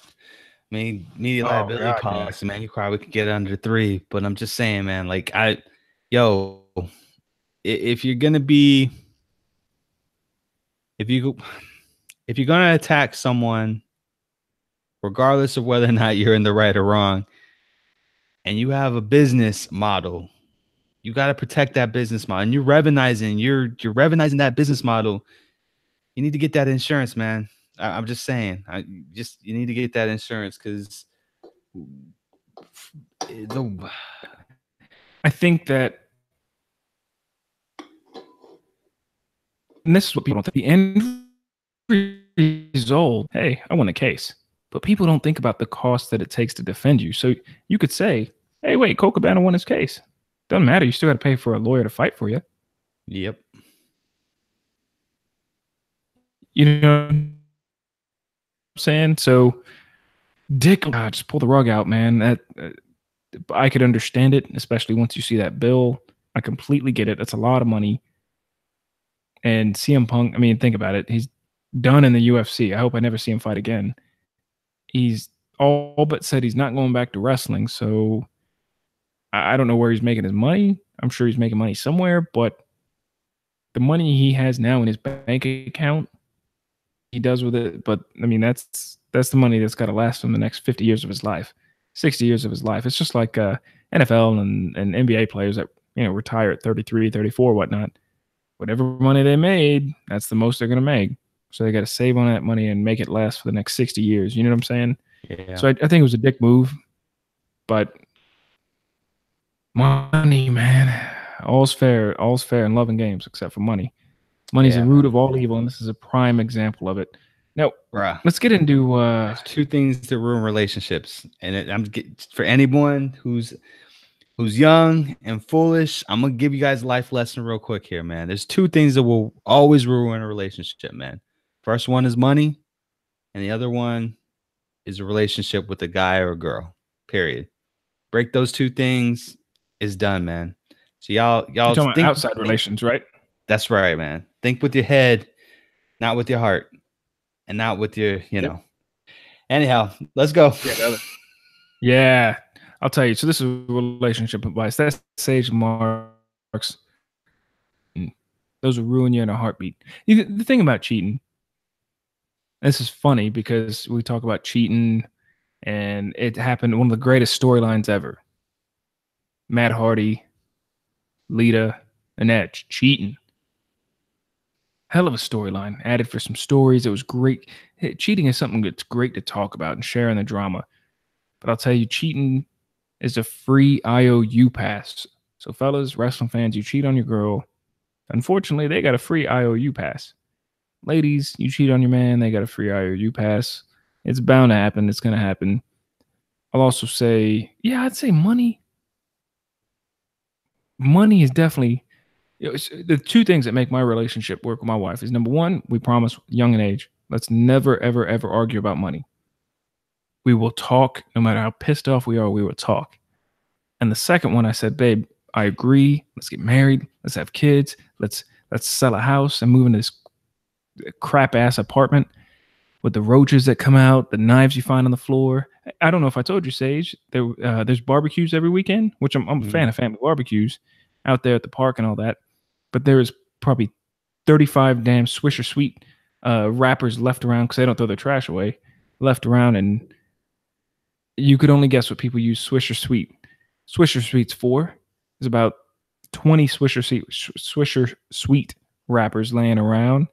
[SPEAKER 2] I mean, media liability policy, man, you probably could get under 3. But I'm just saying, man, like if you're gonna attack someone, regardless of whether or not you're in the right or wrong, and you have a business model, you got to protect that business model. And you're revenizing that business model. You need to get that insurance, man. I'm just saying. You need to get that insurance because
[SPEAKER 1] I think that, and this is what people don't think. The end result, hey, I won a case. But people don't think about the cost that it takes to defend you. So you could say, hey, wait, Colt Cabana won his case. Doesn't matter. You still got to pay for a lawyer to fight for you.
[SPEAKER 2] Yep.
[SPEAKER 1] You know what I'm saying? So, Dick, just pull the rug out, man. That I could understand it, especially once you see that bill. I completely get it. That's a lot of money. And CM Punk, I mean, think about it. He's done in the UFC. I hope I never see him fight again. He's all but said he's not going back to wrestling. So I don't know where he's making his money. I'm sure he's making money somewhere, but the money he has now in his bank account, he does with it. But I mean, that's the money that's got to last him the next 50 years of his life, 60 years of his life. It's just like NFL and NBA players that, retire at 33, 34, whatnot. Whatever money they made, that's the most they're going to make. So they got to save on that money and make it last for the next 60 years. You know what I'm saying?
[SPEAKER 2] Yeah.
[SPEAKER 1] So I think it was a dick move, but money, man, all's fair in love and games except for money. Money's the root of all evil, and this is a prime example of it. Now, let's get into
[SPEAKER 2] there's 2 things that ruin relationships, and for anyone who's young and foolish, I'm gonna give you guys a life lesson real quick here, man. There's 2 things that will always ruin a relationship, man. First one is money, and the other one is a relationship with a guy or a girl. Period. Break those 2 things, is done, man. So y'all
[SPEAKER 1] talking about outside relations, right?
[SPEAKER 2] That's right, man. Think with your head, not with your heart, and not with your, know. Anyhow, let's go.
[SPEAKER 1] Yeah, I'll tell you. So this is relationship advice. That's sage marks. Those will ruin you in a heartbeat. The thing about cheating, this is funny because we talk about cheating, and it happened, one of the greatest storylines ever. Matt Hardy, Lita, and Edge cheating. Hell of a storyline. Added for some stories. It was great. Cheating is something that's great to talk about and share in the drama. But I'll tell you, cheating is a free IOU pass. So fellas, wrestling fans, you cheat on your girl. Unfortunately, they got a free IOU pass. Ladies, you cheat on your man, they got a free IOU pass. It's bound to happen. It's going to happen. I'll also say, I'd say money. Money is definitely... the 2 things that make my relationship work with my wife is, number 1, we promise young in age, let's never, ever, ever argue about money. We will talk. No matter how pissed off we are, we will talk. And the second one, I said, babe, I agree. Let's get married. Let's have kids. Let's sell a house and move into this crap ass apartment with the roaches that come out, the knives you find on the floor. I don't know if I told you, Sage, there's barbecues every weekend, which I'm a fan of family barbecues out there at the park and all that. But there is probably 35 damn Swisher Sweet wrappers left around because they don't throw their trash away, left around, and you could only guess what people use Swisher Sweet. Swisher Sweet's for. There's about 20 Swisher Sweet wrappers laying around.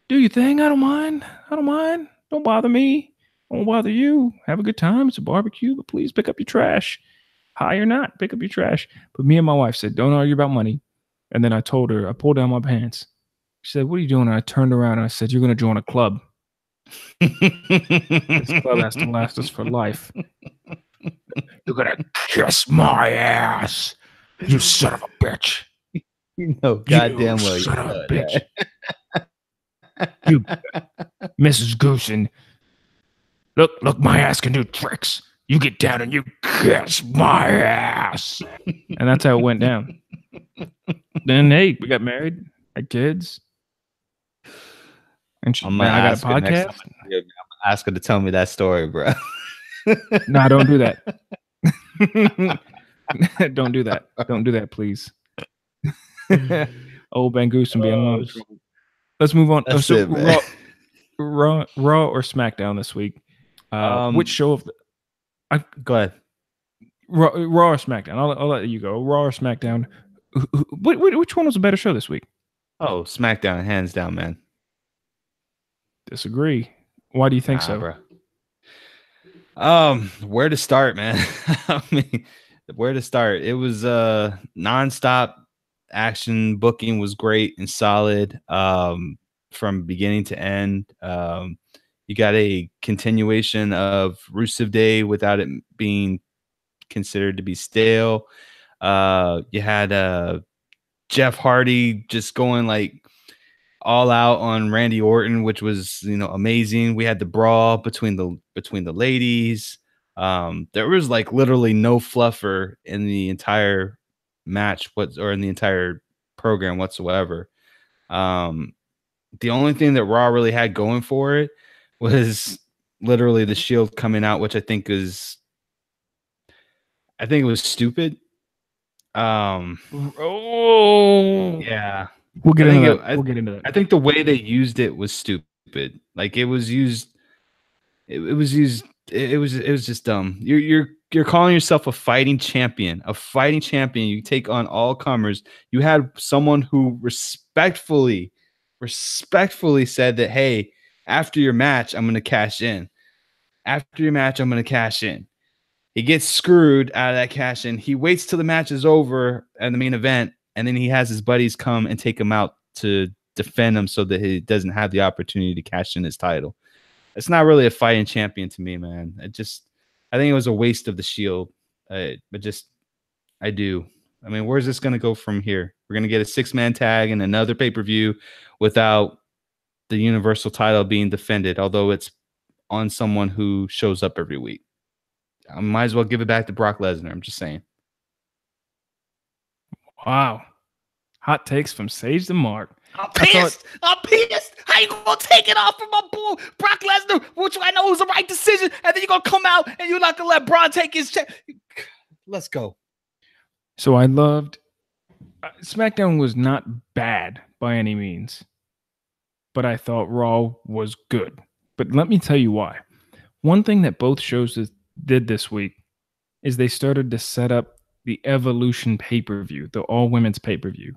[SPEAKER 1] Do your thing. I don't mind. I don't mind. Don't bother me. Won't bother you. Have a good time. It's a barbecue, but please pick up your trash. High or not, pick up your trash. But me and my wife said, don't argue about money. And then I told her, I pulled down my pants. She said, what are you doing? And I turned around and I said, you're going to join a club. This club has to last us for life. You're going to kiss my ass, you son of a bitch.
[SPEAKER 2] You know, goddamn well,
[SPEAKER 1] you son of a bitch. You, Mrs. Goose, and look, my ass can do tricks. You get down and you kiss my ass. And that's how it went down. Then, hey, we got married, had kids. And I got a podcast.
[SPEAKER 2] I'm ask her to tell me that story, bro.
[SPEAKER 1] No, don't do that. Don't do that. Don't do that, please. Old Ben Goose and being alone. Let's move on.
[SPEAKER 2] That's it, man.
[SPEAKER 1] Raw or SmackDown this week? Which show of
[SPEAKER 2] go ahead.
[SPEAKER 1] Raw or SmackDown? I'll let you go. Raw or SmackDown? Which one was a better show this week?
[SPEAKER 2] Oh, SmackDown, hands down, man.
[SPEAKER 1] Disagree. Why do you think so,
[SPEAKER 2] bro? Where to start, man? I mean, where to start? It was nonstop action. Booking was great and solid from beginning to end. You got a continuation of Rusev Day without it being considered to be stale. You had Jeff Hardy just going like all out on Randy Orton, which was, amazing. We had the brawl between the ladies. There was like literally no fluffer in the entire match or in the entire program whatsoever. The only thing that Raw really had going for it was literally the Shield coming out, which I think it was stupid. Yeah.
[SPEAKER 1] We'll get into that.
[SPEAKER 2] I think the way they used it was stupid. Like it was just dumb. You're calling yourself a fighting champion. You take on all comers. You had someone who respectfully said that, hey, after your match, I'm going to cash in. He gets screwed out of that cash in. He waits till the match is over and the main event, and then he has his buddies come and take him out to defend him so that he doesn't have the opportunity to cash in his title. It's not really a fighting champion to me, man. I think it was a waste of the Shield. I do. I mean, where's this going to go from here? We're going to get a 6-man tag and another pay-per-view without the Universal title being defended, although it's on someone who shows up every week. I might as well give it back to Brock Lesnar. I'm just saying.
[SPEAKER 1] Wow. Hot takes from Sage the Mark.
[SPEAKER 2] I'm pissed. How you gonna take it off from my boy Brock Lesnar, which I know was the right decision, and then you're gonna come out and you're not gonna let Braun take his check? Let's go.
[SPEAKER 1] So I loved SmackDown was not bad by any means, but I thought Raw was good. But let me tell you why. One thing that both shows did this week is they started to set up the Evolution pay-per-view, the all-women's pay-per-view.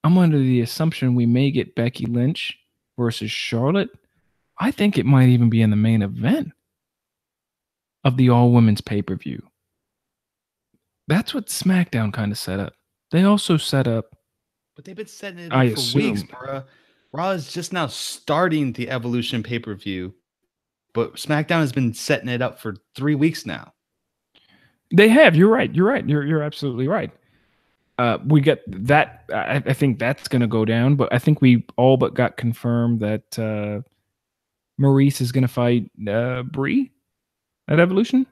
[SPEAKER 1] I'm under the assumption we may get Becky Lynch versus Charlotte. I think it might even be in the main event of the all-women's pay-per-view. That's what SmackDown kind of set up. They also set up...
[SPEAKER 2] But they've been setting it up for weeks, bro. Raw is just now starting the Evolution pay-per-view, but SmackDown has been setting it up for 3 weeks now.
[SPEAKER 1] They have. You're right. You're absolutely right. We get that. I think that's going to go down, but I think we all but got confirmed that Maurice is going to fight Brie at Evolution.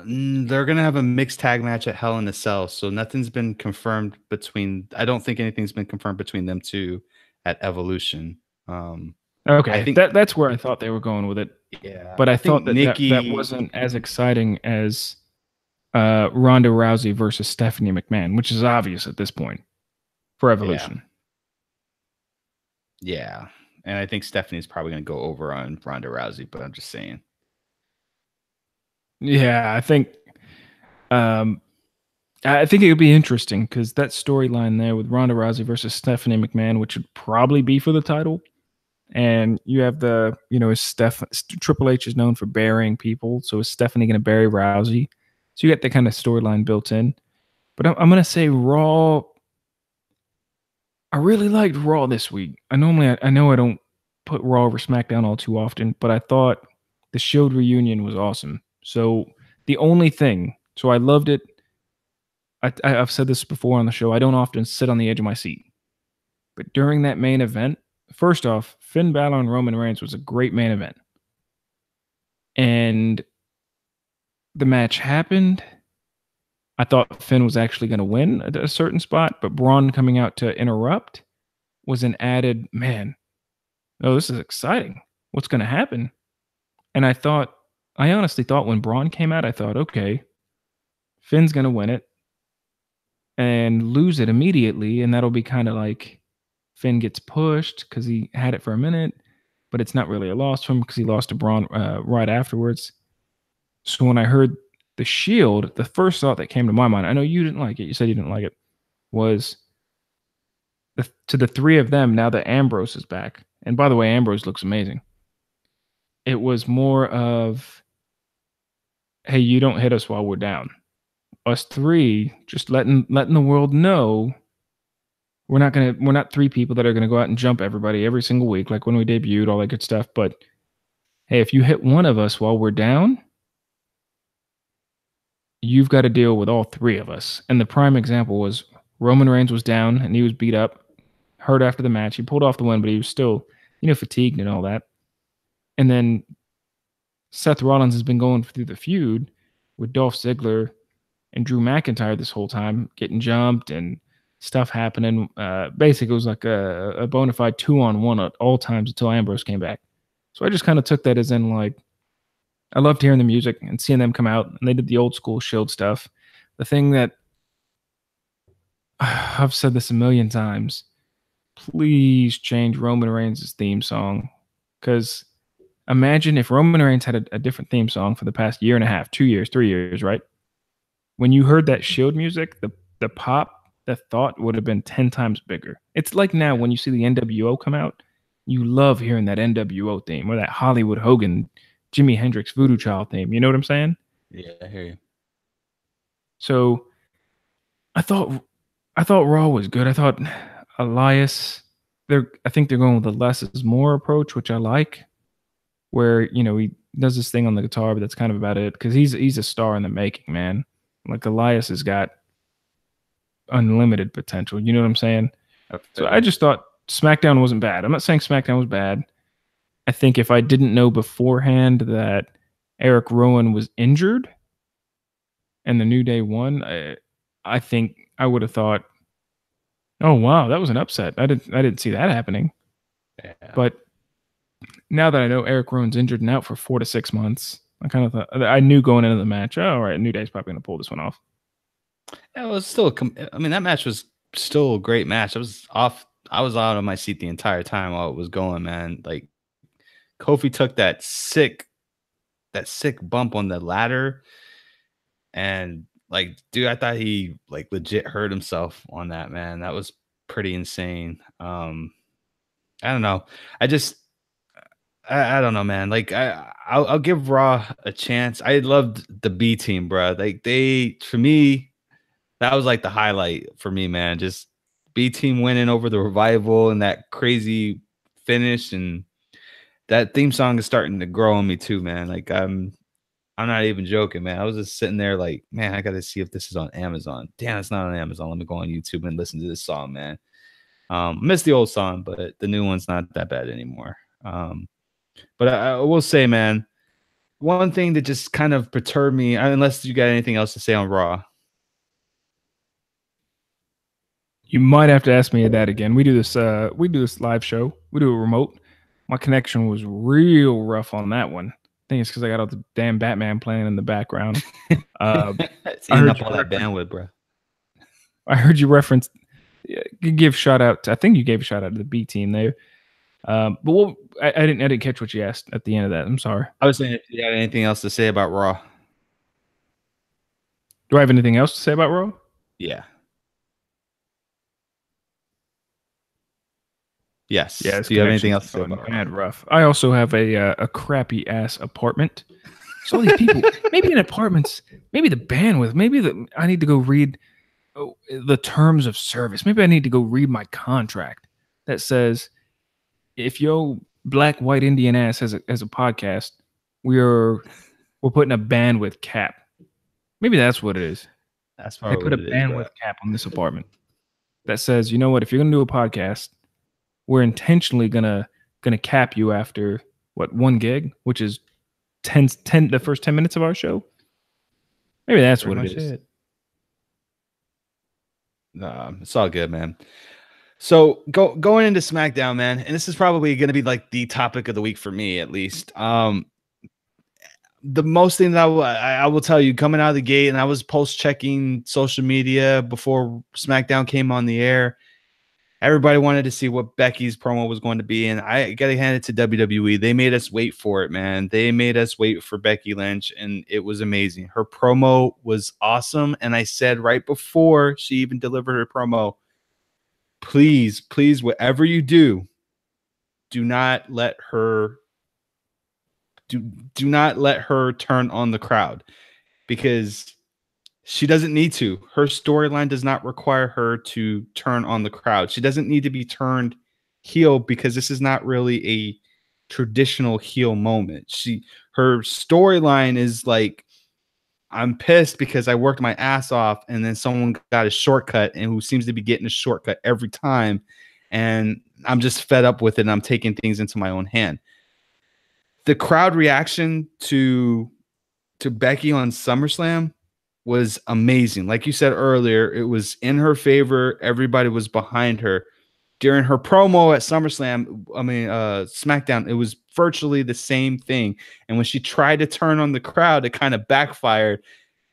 [SPEAKER 2] They're going to have a mixed tag match at Hell in a Cell, so nothing's been confirmed between. I don't think anything's been confirmed between them two at Evolution.
[SPEAKER 1] Okay, I think that's where I thought they were going with it.
[SPEAKER 2] Yeah,
[SPEAKER 1] but I thought that that wasn't as exciting as Ronda Rousey versus Stephanie McMahon, which is obvious at this point for Evolution.
[SPEAKER 2] Yeah. And I think Stephanie's probably going to go over on Ronda Rousey, but I'm just saying.
[SPEAKER 1] Yeah, I think it would be interesting because that storyline there with Ronda Rousey versus Stephanie McMahon, which would probably be for the title. And you have Triple H is known for burying people. So is Stephanie going to bury Rousey? So you got that kind of storyline built in. But I'm going to say Raw. I really liked Raw this week. I know I don't put Raw over SmackDown all too often, but I thought the Shield reunion was awesome. So the only thing, so I loved it. I've said this before on the show. I don't often sit on the edge of my seat, but during that main event, first off, Finn Balor and Roman Reigns was a great main event, and the match happened. I thought Finn was actually going to win at a certain spot, but Braun coming out to interrupt was an added, man, oh, this is exciting. What's going to happen? And I honestly thought when Braun came out, I thought, okay, Finn's going to win it and lose it immediately. And that'll be kind of like Finn gets pushed because he had it for a minute, but it's not really a loss for him because he lost to Braun right afterwards. So when I heard the Shield, the first thought that came to my mind, I know you didn't like it, you said you didn't like it, was to the three of them now that Ambrose is back. And by the way, Ambrose looks amazing. It was more of, hey, you don't hit us while we're down. Us three, just letting the world know we're not three people that are gonna go out and jump everybody every single week, like when we debuted, all that good stuff. But hey, if you hit one of us while we're down, you've got to deal with all three of us. And the prime example was Roman Reigns was down and he was beat up, hurt after the match. He pulled off the win, but he was still, fatigued and all that. And then Seth Rollins has been going through the feud with Dolph Ziggler and Drew McIntyre this whole time, getting jumped and stuff happening. Basically, it was like a bona fide 2-on-1 at all times until Ambrose came back. So I just kind of took that as in, like, I loved hearing the music and seeing them come out, and they did the old school Shield stuff. The thing that I've said this a million times, please change Roman Reigns' theme song, because imagine if Roman Reigns had a different theme song for the past year and a half, 2 years, 3 years, right? When you heard that Shield music, the pop, the thought would have been 10 times bigger. It's like now when you see the NWO come out, you love hearing that NWO theme or that Hollywood Hogan, Jimi Hendrix Voodoo Child theme. You know what I'm saying?
[SPEAKER 2] Yeah, I hear you.
[SPEAKER 1] So I thought Raw was good. I thought Elias, I think they're going with the less is more approach, which I like, where, he does this thing on the guitar, but that's kind of about it, because he's a star in the making, man. Like, Elias has got unlimited potential. You know what I'm saying? Okay. So I just thought SmackDown wasn't bad. I'm not saying SmackDown was bad. I think if I didn't know beforehand that Eric Rowan was injured and the New Day won, I think I would have thought, oh wow, that was an upset. I didn't see that happening. Yeah. But now that I know Eric Rowan's injured and out for 4 to 6 months, I kind of thought, I knew going into the match, oh, all right, New Day's probably going to pull this one off.
[SPEAKER 2] Yeah, it was still, that match was still a great match. I was out of my seat the entire time while it was going, man. Like, Kofi took that sick bump on the ladder, and like, dude, I thought he like legit hurt himself on that, man. That was pretty insane. I don't know. I don't know, man. Like, I'll give Raw a chance. I loved the B team, bro. Like, for me, that was like the highlight for me, man. Just B team winning over the Revival and that crazy finish, and that theme song is starting to grow on me too, man. Like, I'm not even joking, man. I was just sitting there like, man, I got to see if this is on Amazon. Damn, it's not on Amazon. Let me go on YouTube and listen to this song, man. Miss the old song, but the new one's not that bad anymore. But I will say, man, one thing that just kind of perturbed me, unless you got anything else to say on Raw.
[SPEAKER 1] You might have to ask me that again. We do this live show. We do a remote. My connection was real rough on that one. I think it's because I got all the damn Batman playing in the background.
[SPEAKER 2] Eating up all that bandwidth, bro.
[SPEAKER 1] I heard you reference, give shout out. I think you gave a shout out to the B team there. But I didn't catch what you asked at the end of that. I'm sorry.
[SPEAKER 2] I was saying if you had anything else to say about Raw.
[SPEAKER 1] Do I have anything else to say about Raw?
[SPEAKER 2] Yeah. Yes.
[SPEAKER 1] Yeah,
[SPEAKER 2] Do you have anything else to say about Raw?
[SPEAKER 1] Mad rough. I also have a crappy ass apartment. So all these people, maybe in apartments, maybe the bandwidth, I need to go read the terms of service. Maybe I need to go read my contract that says if yo black white Indian ass has a podcast, we're putting a bandwidth cap. Maybe that's what it is.
[SPEAKER 2] That's
[SPEAKER 1] They
[SPEAKER 2] probably
[SPEAKER 1] put a
[SPEAKER 2] what it is,
[SPEAKER 1] bandwidth cap on this apartment that says, you know what, if you're gonna do a podcast, we're intentionally gonna cap you after what 1 gig, which is 10 the first 10 minutes of our show. Maybe that's what it is.
[SPEAKER 2] Nah, it's all good, man. So going into SmackDown, man, and this is probably going to be like the topic of the week for me, at least. The most thing that I will tell you coming out of the gate, and I was post checking social media before SmackDown came on the air. Everybody wanted to see what Becky's promo was going to be, and I got to hand it to WWE. They made us wait for it, man. They made us wait for Becky Lynch, and it was amazing. Her promo was awesome, and I said right before she even delivered her promo, please, whatever you do, do not let her turn on the crowd, because she doesn't need to. Her storyline does not require her to turn on the crowd. She doesn't need to be turned heel, because this is not really a traditional heel moment. Her storyline is like, I'm pissed because I worked my ass off and then someone got a shortcut, and who seems to be getting a shortcut every time. And I'm just fed up with it, and I'm taking things into my own hand. The crowd reaction to Becky on SummerSlam was amazing. Like you said earlier, it was in her favor. Everybody was behind her. During her promo at SmackDown, it was virtually the same thing. And when she tried to turn on the crowd, it kind of backfired.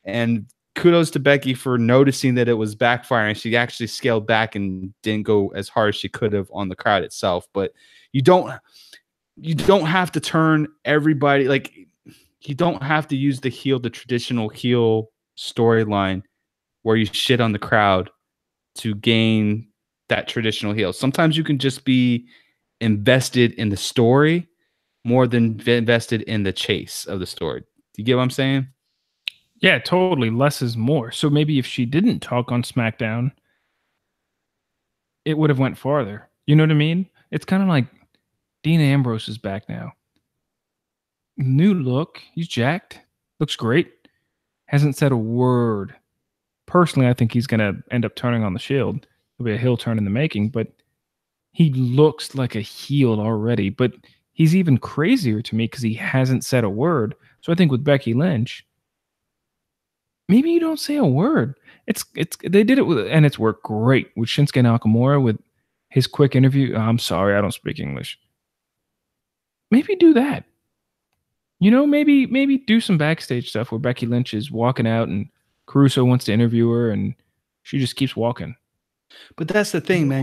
[SPEAKER 2] And kudos to Becky for noticing that it was backfiring. She actually scaled back and didn't go as hard as she could have on the crowd itself. But you don't have to turn everybody, like, you don't have to use the traditional heel storyline where you shit on the crowd to gain that traditional heel. Sometimes you can just be invested in the story more than invested in the chase of the story. Do you get what I'm saying?
[SPEAKER 1] Yeah, totally. Less is more. So maybe if she didn't talk on SmackDown, it would have went farther. You know what I mean? It's kind of like Dean Ambrose is back now. New look. He's jacked. Looks great. Hasn't said a word. Personally, I think he's going to end up turning on the Shield. It'll be a heel turn in the making, but he looks like a heel already. But he's even crazier to me because he hasn't said a word. So I think with Becky Lynch, maybe you don't say a word. They did it with, and it's worked great with Shinsuke Nakamura with his quick interview. I'm sorry, I don't speak English. Maybe do that. You know, maybe do some backstage stuff where Becky Lynch is walking out and Caruso wants to interview her and she just keeps walking.
[SPEAKER 2] But that's the thing, man.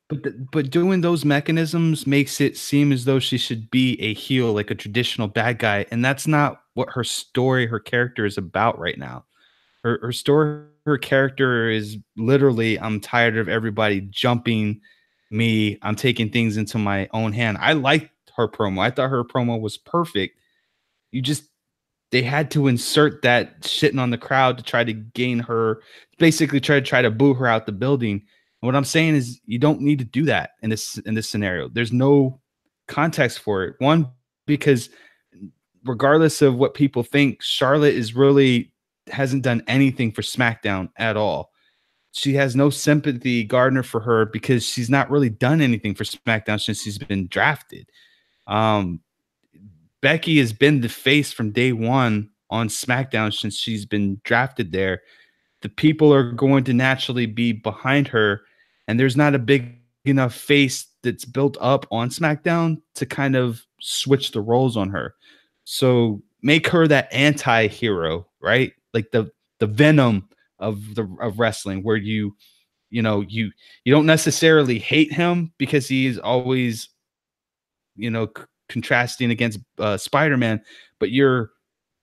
[SPEAKER 2] But doing those mechanisms makes it seem as though she should be a heel, like a traditional bad guy, and that's not what her story, her character is about right now. Her story, her character is literally, I'm tired of everybody jumping me. I'm taking things into my own hand. I liked her promo. I thought her promo was perfect. They had to insert that shitting on the crowd to try to gain her, basically try to boo her out the building. And what I'm saying is you don't need to do that in this scenario. There's no context for it. One, because regardless of what people think, Charlotte hasn't done anything for SmackDown at all. She has no sympathy Gardner for her because she's not really done anything for SmackDown since she's been drafted. Becky has been the face from day one on SmackDown since she's been drafted there. The people are going to naturally be behind her, and there's not a big enough face that's built up on SmackDown to kind of switch the roles on her. So make her that anti-hero, right? Like the Venom of wrestling, where you don't necessarily hate him because he is always contrasting against Spider-Man, but you're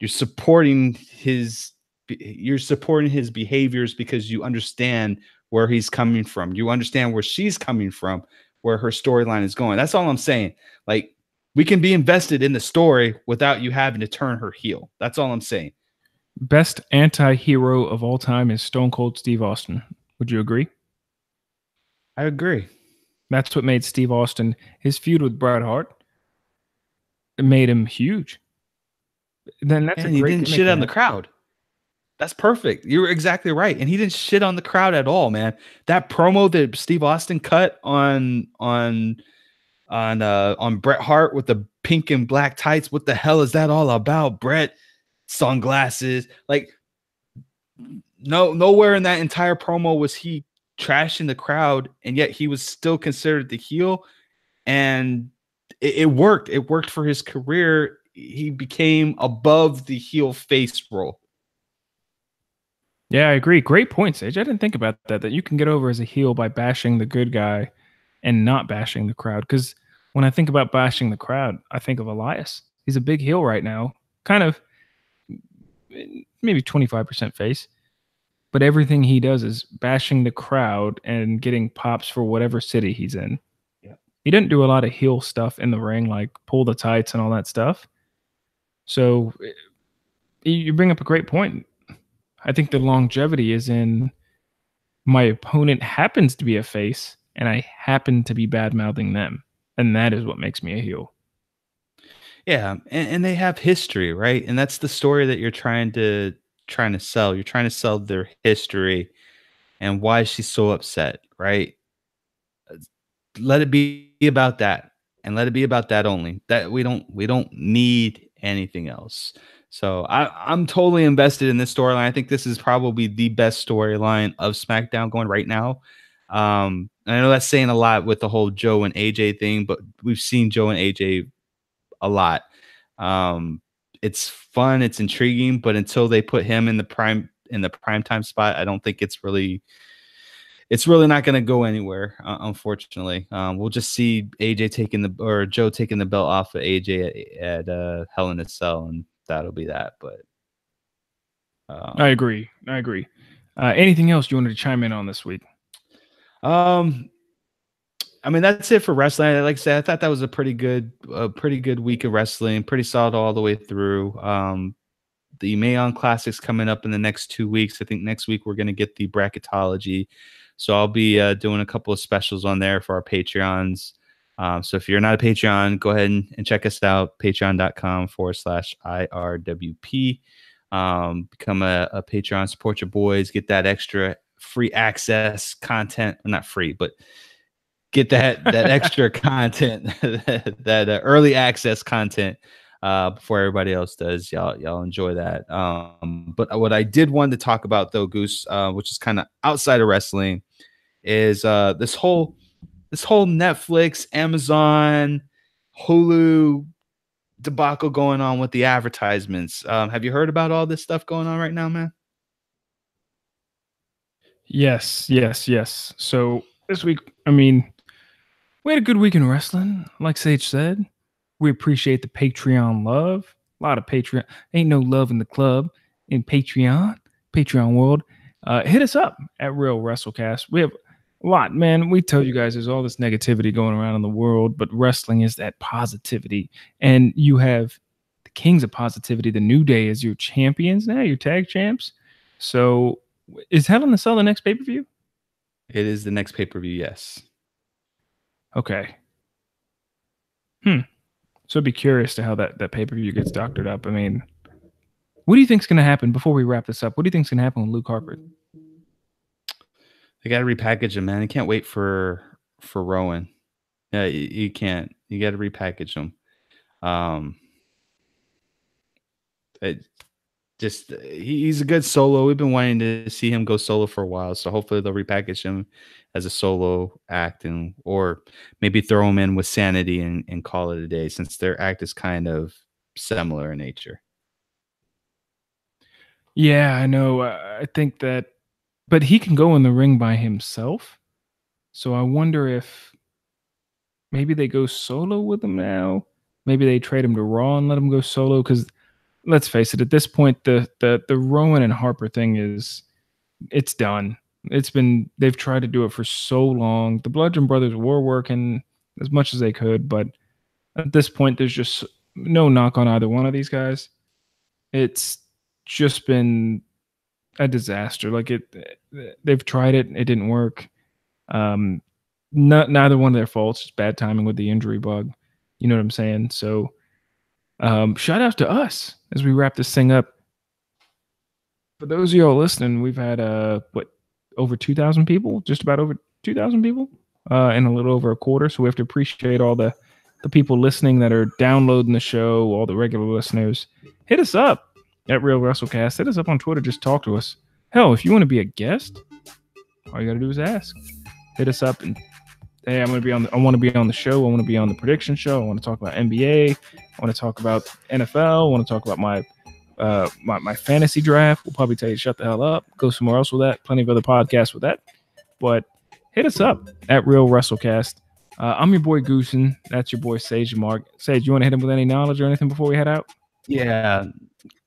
[SPEAKER 2] supporting his behaviors because you understand where he's coming from. You understand where she's coming from, where her storyline is going. That's all I'm saying. Like, we can be invested in the story without you having to turn her heel. That's all I'm saying.
[SPEAKER 1] Best anti-hero of all time is Stone Cold Steve Austin. Would you agree?
[SPEAKER 2] I agree.
[SPEAKER 1] That's what made Steve Austin, his feud with Bret Hart, it made him huge. Then that's
[SPEAKER 2] and he didn't shit on the crowd. That's perfect. You were exactly right. And he didn't shit on the crowd at all, man. That promo that Steve Austin cut on Bret Hart with the pink and black tights. What the hell is that all about? Bret, sunglasses. Like, nowhere in that entire promo was he trashing the crowd, and yet he was still considered the heel. And it worked. It worked for his career. He became above the heel face role.
[SPEAKER 1] Yeah, I agree. Great point, Sage. I didn't think about that you can get over as a heel by bashing the good guy and not bashing the crowd. Because when I think about bashing the crowd, I think of Elias. He's a big heel right now, kind of maybe 25% face. But everything he does is bashing the crowd and getting pops for whatever city he's in.
[SPEAKER 2] Yeah.
[SPEAKER 1] He didn't do a lot of heel stuff in the ring, like pull the tights and all that stuff. So you bring up a great point. I think the longevity is in my opponent happens to be a face and I happen to be bad-mouthing them. And that is what makes me a heel.
[SPEAKER 2] Yeah, and they have history, right? And that's the story that you're trying to sell. You're trying to sell their history and why she's so upset, right? Let it be about that, and let it be about that only. That we don't need anything else. So I'm totally invested in this storyline. I think this is probably the best storyline of SmackDown going right now. And I know that's saying a lot with the whole Joe and AJ thing, but we've seen Joe and AJ a lot. It's fun, it's intriguing, but until they put him in the prime time spot, I don't think it's really not going to go anywhere. Unfortunately, we'll just see AJ Joe taking the belt off of AJ at Hell in a Cell, and that'll be that. But
[SPEAKER 1] I agree. Anything else you wanted to chime in on this week?
[SPEAKER 2] I mean, that's it for wrestling. Like I said, I thought that was a pretty good week of wrestling. Pretty solid all the way through. The Mayon Classic's coming up in the next 2 weeks. I think next week we're going to get the bracketology. So I'll be doing a couple of specials on there for our Patreons. So if you're not a Patreon, go ahead and check us out. Patreon.com/IRWP. Become a Patreon, support your boys, get that extra free access content. Not free, but get that extra content, that early access content before everybody else does. Y'all enjoy that. But what I did want to talk about though, Goose, which is kind of outside of wrestling, is this whole Netflix, Amazon, Hulu debacle going on with the advertisements. Have you heard about all this stuff going on right now, man?
[SPEAKER 1] Yes. So this week, I mean, we had a good week in wrestling. Like Sage said, we appreciate the Patreon love. A lot of Patreon. Ain't no love in the club in Patreon world. Hit us up at Real WrestleCast. We have a lot, man. We tell you guys there's all this negativity going around in the world, but wrestling is that positivity. And you have the kings of positivity. The New Day is your champions now, your tag champs. So is Hell in a Cell the next pay-per-view?
[SPEAKER 2] It is the next pay-per-view, yes.
[SPEAKER 1] Okay. So I'd be curious to how that pay-per-view gets doctored up. I mean, what do you think's going to happen before we wrap this up? What do you think's going to happen with Luke Harper?
[SPEAKER 2] They got to repackage him, man. You can't wait for Rowan. Yeah, you can't. You got to repackage him. He's a good solo. We've been wanting to see him go solo for a while, so hopefully they'll repackage him as a solo act, or maybe throw him in with Sanity and call it a day, since their act is kind of similar in nature.
[SPEAKER 1] Yeah, I know. I think that, but he can go in the ring by himself. So I wonder if maybe they go solo with him now. Maybe they trade him to Raw and let him go solo. Because let's face it, at this point, the Rowan and Harper thing it's done. They've tried to do it for so long. The Bludgeon Brothers were working as much as they could, but at this point, there's just no knock on either one of these guys. It's just been a disaster. Like they've tried it, it didn't work. Neither one of their faults. Just bad timing with the injury bug. You know what I'm saying? So, shout out to us as we wrap this thing up. For those of y'all listening, we've had over 2,000 people, just about over 2,000 people, in a little over a quarter. So we have to appreciate all the people listening that are downloading the show, all the regular listeners. Hit us up at Real WrestleCast. Hit us up on Twitter. Just talk to us. Hell, if you want to be a guest, all you got to do is ask. Hit us up and hey, I want to be on the show. I want to be on the prediction show. I want to talk about NBA. I want to talk about NFL. I want to talk about my fantasy draft. We'll probably tell you to shut the hell up. Go somewhere else with that. Plenty of other podcasts with that. But hit us up at Real WrestleCast. I'm your boy Goosen. That's your boy Sage Mark. Sage, you want to hit him with any knowledge or anything before we head out?
[SPEAKER 2] Yeah,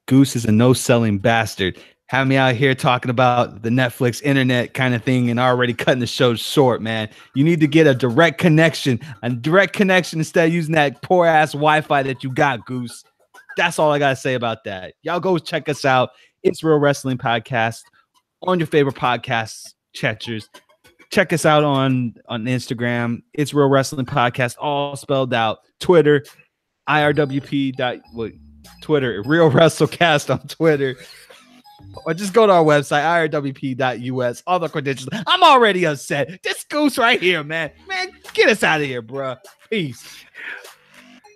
[SPEAKER 2] Goose is a no-selling bastard. Have me out here talking about the Netflix internet kind of thing and already cutting the show short, man. You need to get a direct connection instead of using that poor-ass Wi-Fi that you got, Goose. That's all I got to say about that. Y'all go check us out. It's Real Wrestling Podcast on your favorite podcast catchers. Check us out on Instagram. It's Real Wrestling Podcast, all spelled out. Twitter, IRWP. Twitter, Real WrestleCast on Twitter. Or just go to our website, IRWP.us. All the credentials. I'm already upset. This Goose right here, man. Man, get us out of here, bro. Peace.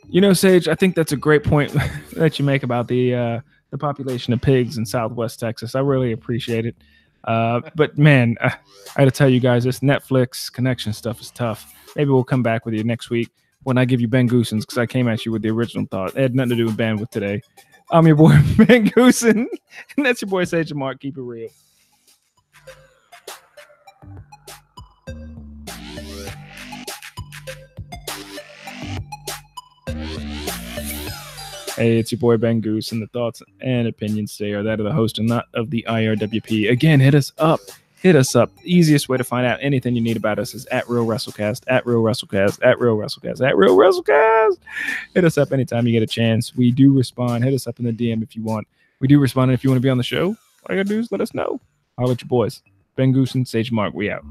[SPEAKER 1] You know, Sage, I think that's a great point that you make about the population of pigs in Southwest Texas. I really appreciate it. But man, I got to tell you guys, this Netflix connection stuff is tough. Maybe we'll come back with you next week when I give you Ben Goosens, because I came at you with the original thought. It had nothing to do with bandwidth today. I'm your boy, Ben Goosen, and that's your boy, Sage Mark. Keep it real. Hey, it's your boy, Ben Goose, and the thoughts and opinions today are that of the host and not of the IRWP. Again, hit us up. Hit us up. The easiest way to find out anything you need about us is at Real WrestleCast, at Real WrestleCast, at Real WrestleCast, at Real WrestleCast. Hit us up anytime you get a chance. We do respond. Hit us up in the DM if you want. We do respond. And if you want to be on the show, all you got to do is let us know. I'll let you boys. Ben Goose and Sage Mark, we out.